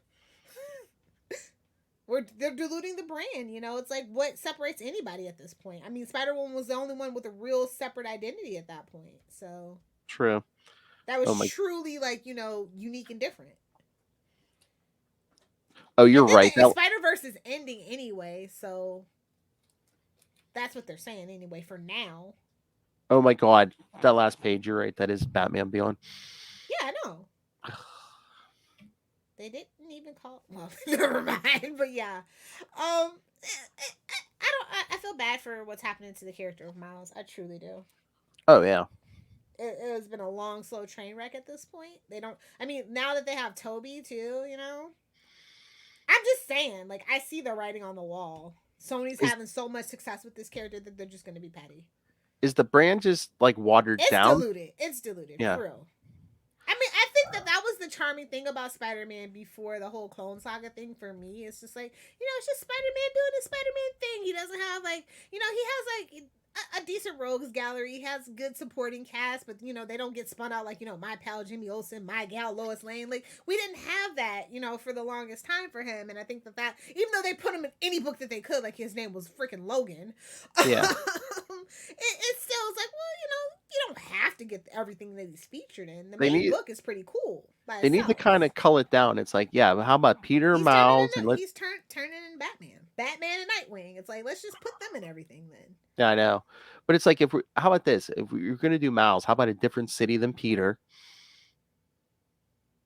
They're diluting the brand. You know, it's like, what separates anybody at this point? I mean, Spider-Woman was the only one with a real separate identity at that point. So true. That was truly, like, you know, unique and different. Oh, you're right. Spider-Verse is ending anyway, so that's what they're saying anyway for now. Oh my God, that last page, you're right. That is Batman Beyond. Yeah, I know. They didn't even call... Well, never mind, but yeah. I feel bad for what's happening to the character of Miles. I truly do. Oh, yeah. It has been a long, slow train wreck at this point. Now that they have Toby too, you know, I'm just saying, like, I see the writing on the wall. Sony's having so much success with this character that they're just going to be petty. Is the brand just, like, watered down? It's diluted. Yeah. For real. I mean, I think that was the charming thing about Spider-Man before the whole Clone Saga thing for me. It's just like, you know, it's just Spider-Man doing his Spider-Man thing. He doesn't have, like, you know, he has, like, a decent rogues gallery. He has good supporting cast, but, you know, they don't get spun out like, you know, my pal Jimmy Olsen, my gal Lois Lane. Like, we didn't have that, you know, for the longest time for him. And I think that even though they put him in any book that they could, like his name was freaking Logan. Yeah. it still was like, well, you know, you don't have to get everything that he's featured in. The main book is pretty cool. They need to kind of cull it down. It's like, yeah, but how about Peter, Miles, and he's turning in Batman and Nightwing. It's like, let's just put them in everything then. Yeah, I know, but it's like, how about this? If you're going to do Miles, how about a different city than Peter?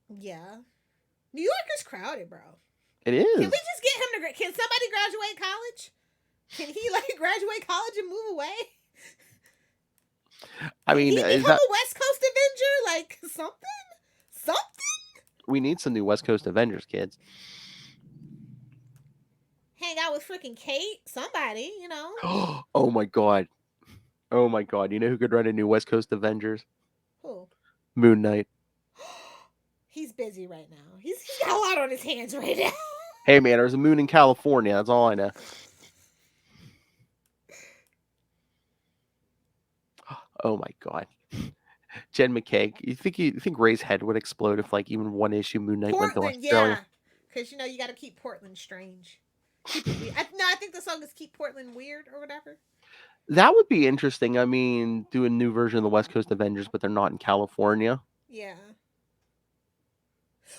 Yeah, New York is crowded, bro. It is. Can we just get him to? Can somebody graduate college? Can he like graduate college and move away? I mean, Can he is become that a West Coast Avenger? Like something? we need some new West Coast Avengers, kids. Hang out with freaking Kate? Somebody, you know? Oh my god. Oh my god. You know who could run a new West Coast Avengers? Who? Moon Knight. He's busy right now. He's got a lot on his hands right now. Hey man, there's a moon in California. That's all I know. Oh my god. Jen McKay. You think Ray's head would explode if like even one issue Moon Knight went to Portland, Australia? yeah. Because, you know, you got to keep Portland strange. Keep it weird. I think the song is Keep Portland Weird or whatever. That would be interesting. I mean, do a new version of the West Coast Avengers, but they're not in California. Yeah.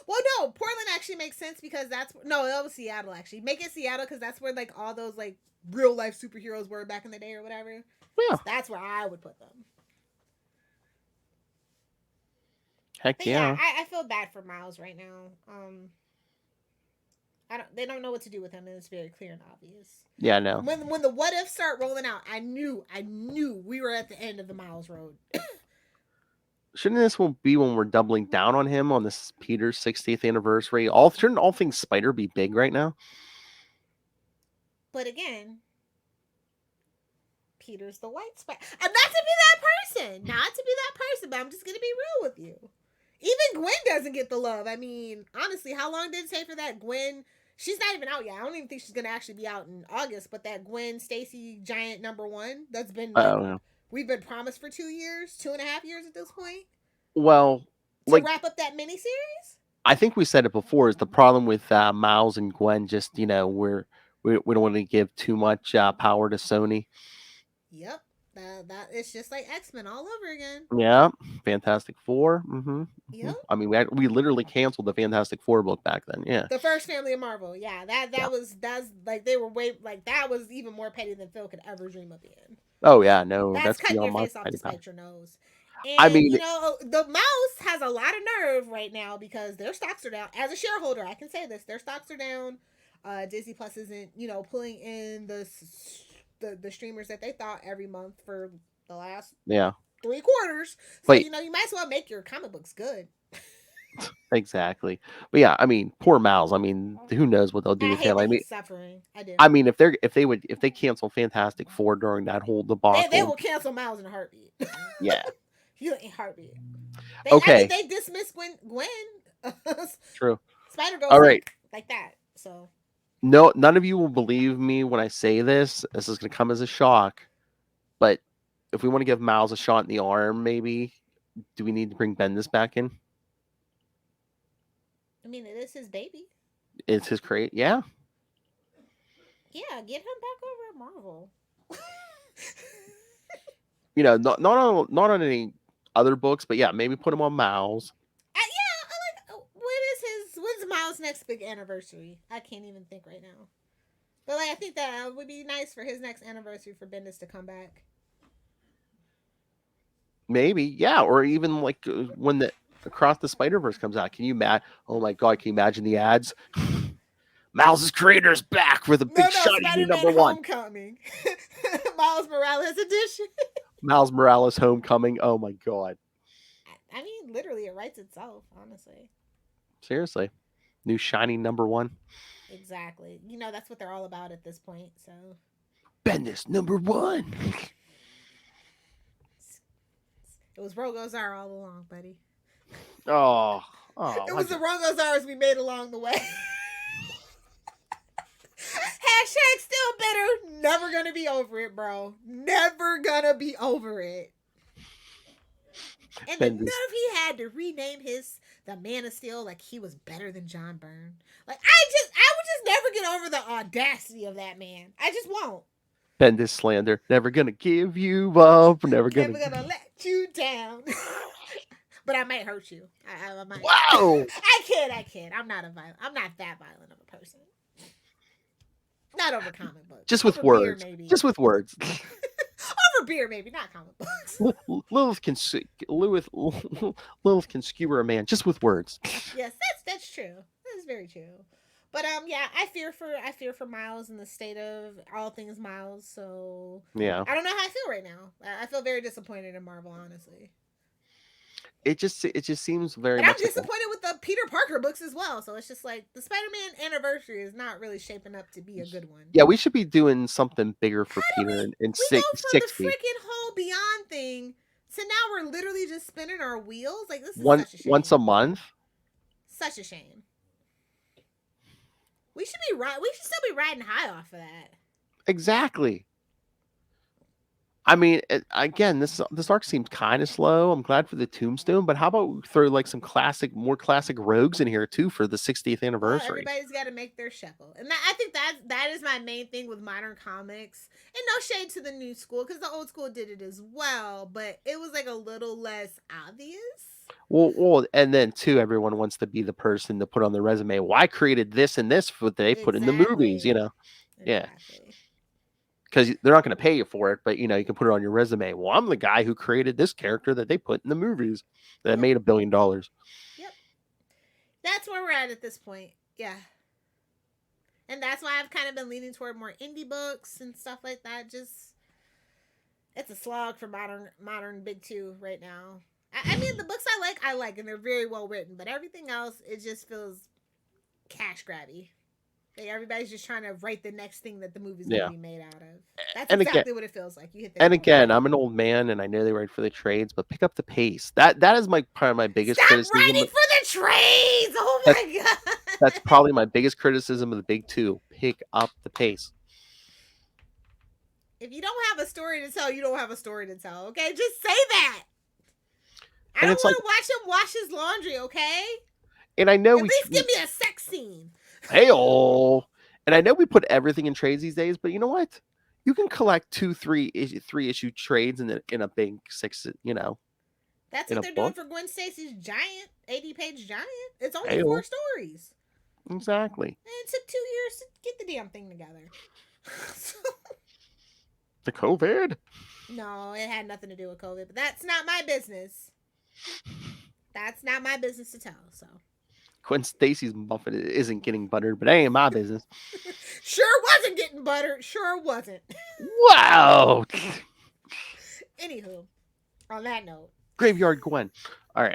Well, no, Portland actually makes sense because that was Seattle actually. Make it Seattle because that's where like all those like real life superheroes were back in the day or whatever. Yeah. So that's where I would put them. Heck But yeah. I feel bad for Miles right now. They don't know what to do with him, and it's very clear and obvious. Yeah, no. When the what ifs start rolling out, I knew we were at the end of the Miles road. Shouldn't this be when we're doubling down on him on this Peter's 60th anniversary? Shouldn't all things Spider be big right now? But again, Peter's the white Spider. Not to be that person. But I'm just gonna be real with you. Even Gwen doesn't get the love. I mean, honestly, how long did it take for that Gwen? She's not even out yet. I don't even think she's gonna actually be out in August. But that Gwen Stacy Giant #1 that's been we've been promised for 2 years, 2.5 years at this point. Well, to wrap up that miniseries. I think we said it before. Is the problem with Miles and Gwen just we don't want to give too much power to Sony. Yep. That it's just like X-Men all over again. Yeah, Fantastic Four. Mm-hmm. Yep. I mean, we literally canceled the Fantastic Four book back then. Yeah. The first family of Marvel. Yeah, that's like they were that was even more petty than Phil could ever dream of being. Oh yeah, no, that's cutting beyond your my face off to spite your nose. And, I mean, you know, the Mouse has a lot of nerve right now because their stocks are down. As a shareholder, I can say this: their stocks are down. Disney Plus isn't, pulling in the streamers that they thought every month for the last 3 quarters. So, you might as well make your comic books good. Exactly. But yeah, I mean, poor Mouse. I mean, who knows what they'll do with him? I mean, suffering. I do. I mean, if they cancel Fantastic Four during that whole debacle, they will cancel Miles in a heartbeat. Yeah. You in a heartbeat. They dismiss Gwen. True. Spider-Girl. All right. Like that. So. No, none of you will believe me when I say this. This is going to come as a shock. But if we want to give Miles a shot in the arm, maybe, do we need to bring Bendis back in? I mean, it is his baby. It's his crate, yeah. Yeah, get him back over at Marvel. Not on any other books, but yeah, maybe put him on Miles. When's Miles' next big anniversary? I can't even think right now. But I think that would be nice for his next anniversary for Bendis to come back. Maybe, yeah, or even like when the Across the Spider-Verse comes out. Can you oh my god, can you imagine the ads? Miles' creator's back with a big shiny #1. Homecoming. Miles Morales edition. Miles Morales Homecoming. Oh my god. I mean, literally, it writes itself, honestly. Seriously. New shiny #1. Exactly. That's what they're all about at this point, so. Bendis #1. It was Rogozar all along, buddy. Oh. It was the Rogozars we made along the way. Hashtag still bitter. Never gonna be over it, bro. Never gonna be over it. And the nerve he had to rename the Man of Steel like he was better than John Byrne. Like I would just never get over the audacity of that man. I just won't. Bendis slander. Never gonna give you up. Never gonna let you down. But I might hurt you. I might. Wow. I kid. I'm not that violent of a person. Not over comic books. Just with words. Just with words. Over beer, maybe, not comic books. Lilith can skewer a man just with words. Yes, that's true. That's very true. But yeah, I fear for Miles and the state of all things Miles. So Yeah. I don't know how I feel right now. I feel very disappointed in Marvel, honestly. It just seems very But I'm much like disappointed with the Peter Parker books as well. So it's just like the Spider-Man anniversary is not really shaping up to be a good one. yeah, we should be doing something bigger for Peter in We go from 60. the freaking whole Beyond thing to now we're literally just spinning our wheels. Like this is such a shame. Once a month. Such a shame. We should still be riding high off of that. Exactly. I mean, again, this arc seems kind of slow. I'm glad for the Tombstone, but how about we throw like some more classic rogues in here too for the 60th Well, anniversary? everybody's got to make their shekel, and I think that is my main thing with modern comics. And no shade to the new school because the old school did it as well, but it was like a little less obvious. Well, and then too, everyone wants to be the person to put on their resume. Well, I created this and this what they put in the movies, you know. Yeah. Exactly. Because they're not going to pay you for it, but you know you can put it on your resume. Well, I'm the guy who created this character that they put in the movies that made $1 billion. Yep, that's where we're at this point. Yeah, and that's why I've kind of been leaning toward more indie books and stuff like that. Just it's a slog for modern big two right now. I mean, the books I like, and they're very well written, but everything else it just feels cash grabby. Like everybody's just trying to write the next thing that the movie's going to be made out of. That's exactly what it feels like. You hit the again, I'm an old man, and I know they write for the trades, but pick up the pace. That is part of my biggest criticism. Writing for the trades. Oh my god. That's probably my biggest criticism of the big two. Pick up the pace. If you don't have a story to tell, you don't have a story to tell. Okay, just say that. I don't want to watch him wash his laundry. Okay. And I know at least give me a sex scene. Hey-oh. And I know we put everything in trades these days, but you know what? You can collect 3 issue trades in a big 6, you know. That's what they're doing for Gwen Stacy's giant 80-page giant. It's only 4 stories. Exactly. And it took 2 years to get the damn thing together. The COVID? No, it had nothing to do with COVID, but that's not my business. That's not my business to tell, so. Gwen Stacy's muffin isn't getting buttered, but that ain't my business. Sure wasn't getting buttered. Sure wasn't. Wow. Anywho, on that note. Graveyard Gwen. All right.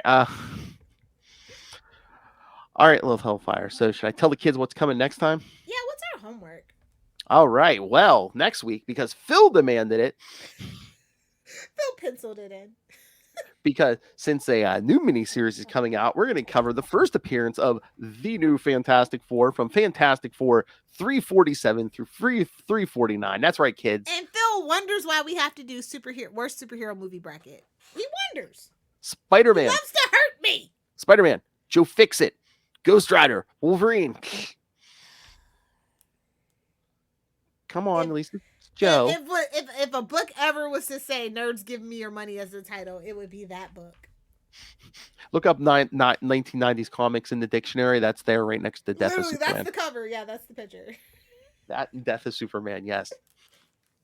All right, Lilith Hellfire. So should I tell the kids what's coming next time? Yeah, what's our homework? All right. Well, next week, because Phil demanded it. Phil penciled it in. Because since a new miniseries is coming out, we're going to cover the first appearance of the new Fantastic Four from Fantastic Four 347 through 349. That's right, kids. And Phil wonders why we have to do worst superhero movie bracket. He wonders. Spider-Man. He loves to hurt me. Spider-Man. Joe Fixit. Ghost Rider. Wolverine. Come on, at least it's Joe. If a book ever was to say "Nerds Give Me Your Money" as the title, it would be that book. Look up 1990s comics in the dictionary. That's there right next to Death of Superman. That's the cover. Yeah, that's the picture. That Death of Superman, yes.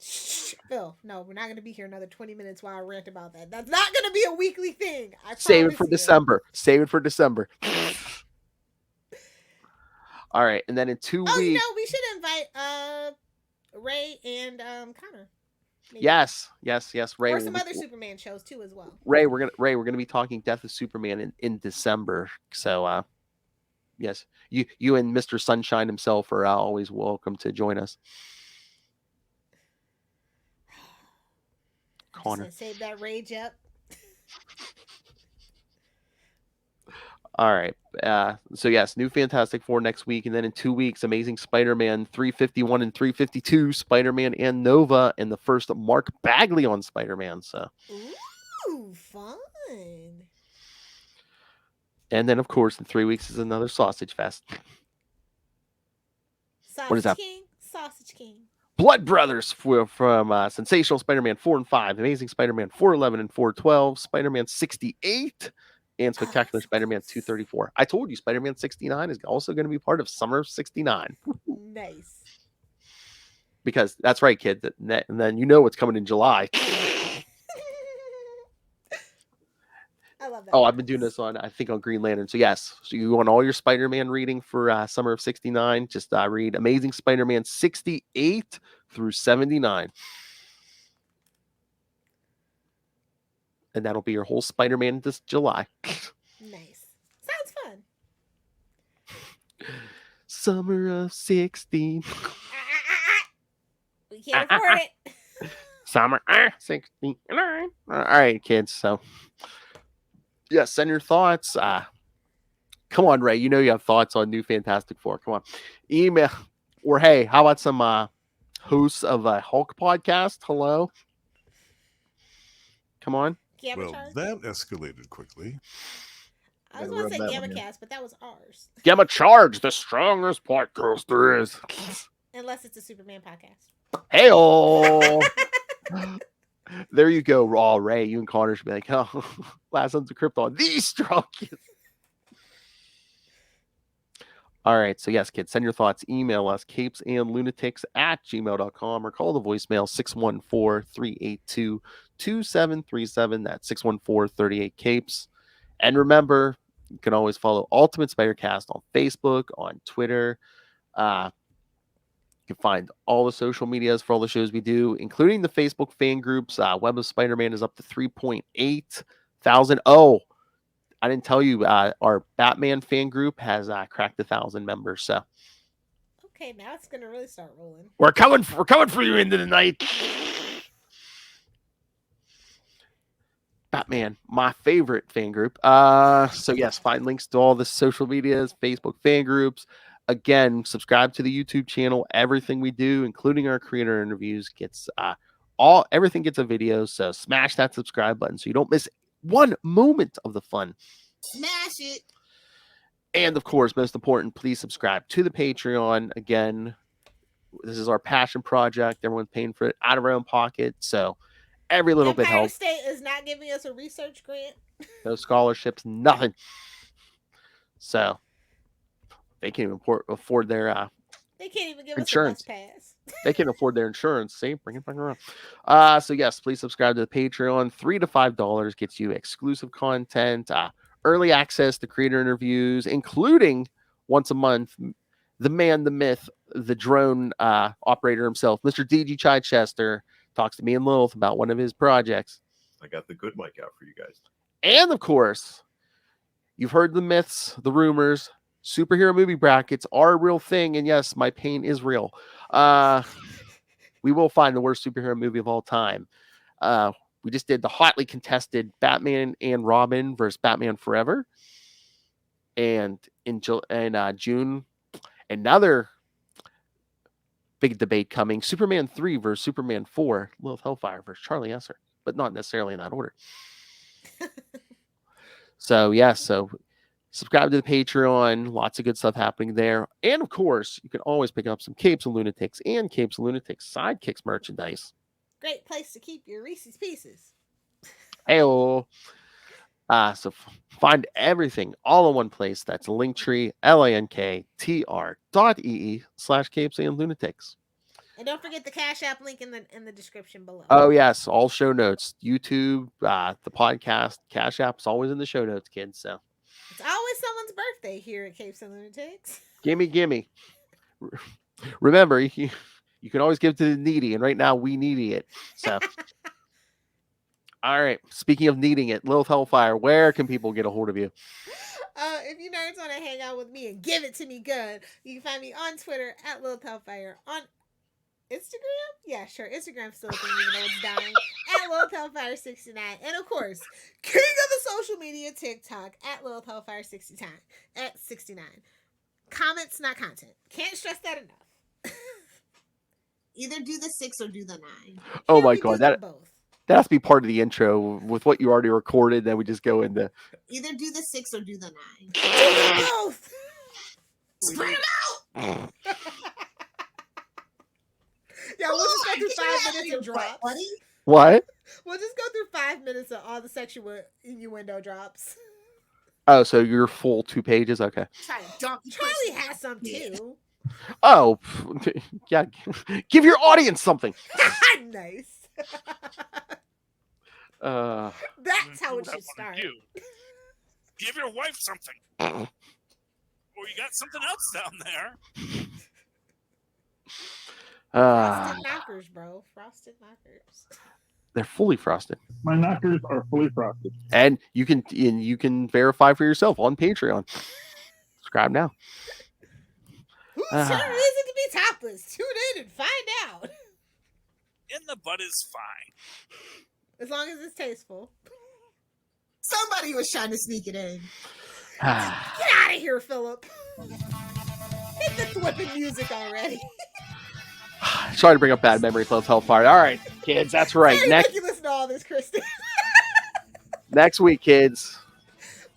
Shh, Phil, no, we're not going to be here another 20 minutes while I rant about that. That's not going to be a weekly thing. Save it for December. Save it for December. All right, and then in 2 weeks. You know, we should invite Ray and Connor. Maybe. Yes, Ray. Or some other Superman shows too as well. Ray, we're gonna be talking Death of Superman in December. So yes, you and Mr. Sunshine himself are always welcome to join us. Connor, save that rage up. All right. So yes, new Fantastic Four next week, and then in 2 weeks, Amazing Spider-Man 351 and 352, Spider-Man and Nova, and the first Mark Bagley on Spider-Man. So. Ooh, fun. And then, of course, in 3 weeks is another Sausage Fest. Sausage What is that? King? Sausage King. Blood Brothers from Sensational Spider-Man 4 and 5, Amazing Spider-Man 411 and 412, Spider-Man 68, and Spectacular Spider-Man 234. I told you Spider-Man 69 is also going to be part of Summer 69. Nice. Because that's right, kid. And then you know what's coming in July. I love that. Oh, I've been doing this on, I think, on Green Lantern. So yes, so you want all your Spider-Man reading for summer of '69? Just read Amazing Spider-Man 68 through 79, and that'll be your whole Spider-Man this July. Nice. Sounds fun. Summer of '69. We can't afford it. Summer 69. All right, kids. So yeah, send your thoughts. Come on, Ray. You know you have thoughts on New Fantastic Four. Come on, email or hey, how about some hosts of a Hulk podcast? Hello. Come on. Gamma Well, Charge? that escalated quickly. I was Gotta going to rub say that one Gamma in. Cast, but that was ours. Gamma Charge, the strongest podcast there is. Unless it's a Superman podcast. Hey-oh. There you go, Raw Ray. You and Connor should be like, oh, Last Sons of Krypton, the strongest. All right. So, yes, kids, send your thoughts. Email us, CapesandLunatics@gmail.com, or call the voicemail 614-382-2737. That's 614-38-CAPES. And remember, you can always follow Ultimate Spider-Cast on Facebook, on Twitter. You can find all the social medias for all the shows we do, including the Facebook fan groups. Web of Spider-Man is up to 3.8 thousand. Oh, I didn't tell you, our Batman fan group has cracked 1,000 members. So Okay, now it's going to really start rolling. we're coming for you into the night. Batman, my favorite fan group. So yes, find links to all the social medias, Facebook fan groups. Again, subscribe to the YouTube channel. Everything we do, including our creator interviews, gets everything gets a video. So smash that subscribe button so you don't miss one moment of the fun. Smash it. And of course, most important, please subscribe to the Patreon. Again, this is our passion project. Everyone's paying for it out of our own pocket. So every little bit Empire helps. State is not giving us a research grant. No scholarships, nothing. So they can't even afford their They can't even give insurance. us a bus pass. They can afford their insurance. See, bring it back around. So yes, please subscribe to the Patreon. $3 to $5 gets you exclusive content, early access to creator interviews, including once a month, the man, the myth, the drone operator himself, Mr. DG Chichester, talks to me and Lilith about one of his projects. I got the good mic out for you guys. And of course, you've heard the myths, the rumors. Superhero movie brackets are a real thing, and yes, my pain is real. We will find the worst superhero movie of all time. We just did the hotly contested Batman and Robin versus Batman Forever, and in June, another big debate coming: Superman 3 versus Superman 4, Lilith Hellfire versus Charlie Esser, but not necessarily in that order. So yes, so. Subscribe to the Patreon. Lots of good stuff happening there. And, of course, you can always pick up some Capes and Lunatics and Capes and Lunatics Sidekicks merchandise. Great place to keep your Reese's Pieces. Hey-oh. So find everything all in one place. That's Linktree, linktr.ee/Capes and Lunatics. And don't forget the Cash App link in the description below. Oh, yes. All show notes. YouTube, the podcast, Cash App is always in the show notes, kids. So. It's always someone's birthday here at Capes and Lunatics. Gimme. Remember, you can always give to the needy, and right now we needy it. So, all right. Speaking of needing it, Lilith Hellfire, where can people get a hold of you? If you nerds want to hang out with me and give it to me good, you can find me on Twitter at Lilith Hellfire. On Instagram? Yeah, sure. Instagram's still a thing, even though it's dying. At Lilith Hellfire 69. And of course, king of the social media, TikTok, at Lilith Hellfire 69. At 69. Comments, not content. Can't stress that enough. Either do the 6 or do the 9. Oh my god, that both. That has to be part of the intro with what you already recorded. Then we just go into Either do the 6 or do the 9. Do them both. Spread them out. Yeah, we'll just go through 5 minutes of drops. Buddy. what? We'll just go through 5 minutes of all the sexual innuendo drops. Oh, so you're full 2 pages? Okay. Try to donkey Charlie has some too. Oh, yeah. Give your audience something. Nice. Uh, That's how it should start. Give your wife something. Or you got something else down there. Frosted knockers, bro. Frosted knockers. They're fully frosted. My knockers are fully frosted. And you can verify for yourself on Patreon. Subscribe now. Who sure is it to be topless? Tune in and find out. In the butt is fine. As long as it's tasteful. Somebody was trying to sneak it in. Get out of here, Philip. Hit the thwipping music already. Sorry to bring up bad memories. Let's Hellfire. All right, kids, that's right. Hey, Next, you listen to all this, Kristen. next week, kids,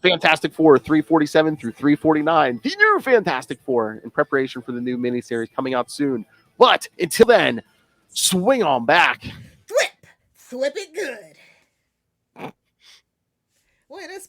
Fantastic Four 347 through 349. The new Fantastic Four in preparation for the new miniseries coming out soon. But until then, swing on back. Thwip it good. When a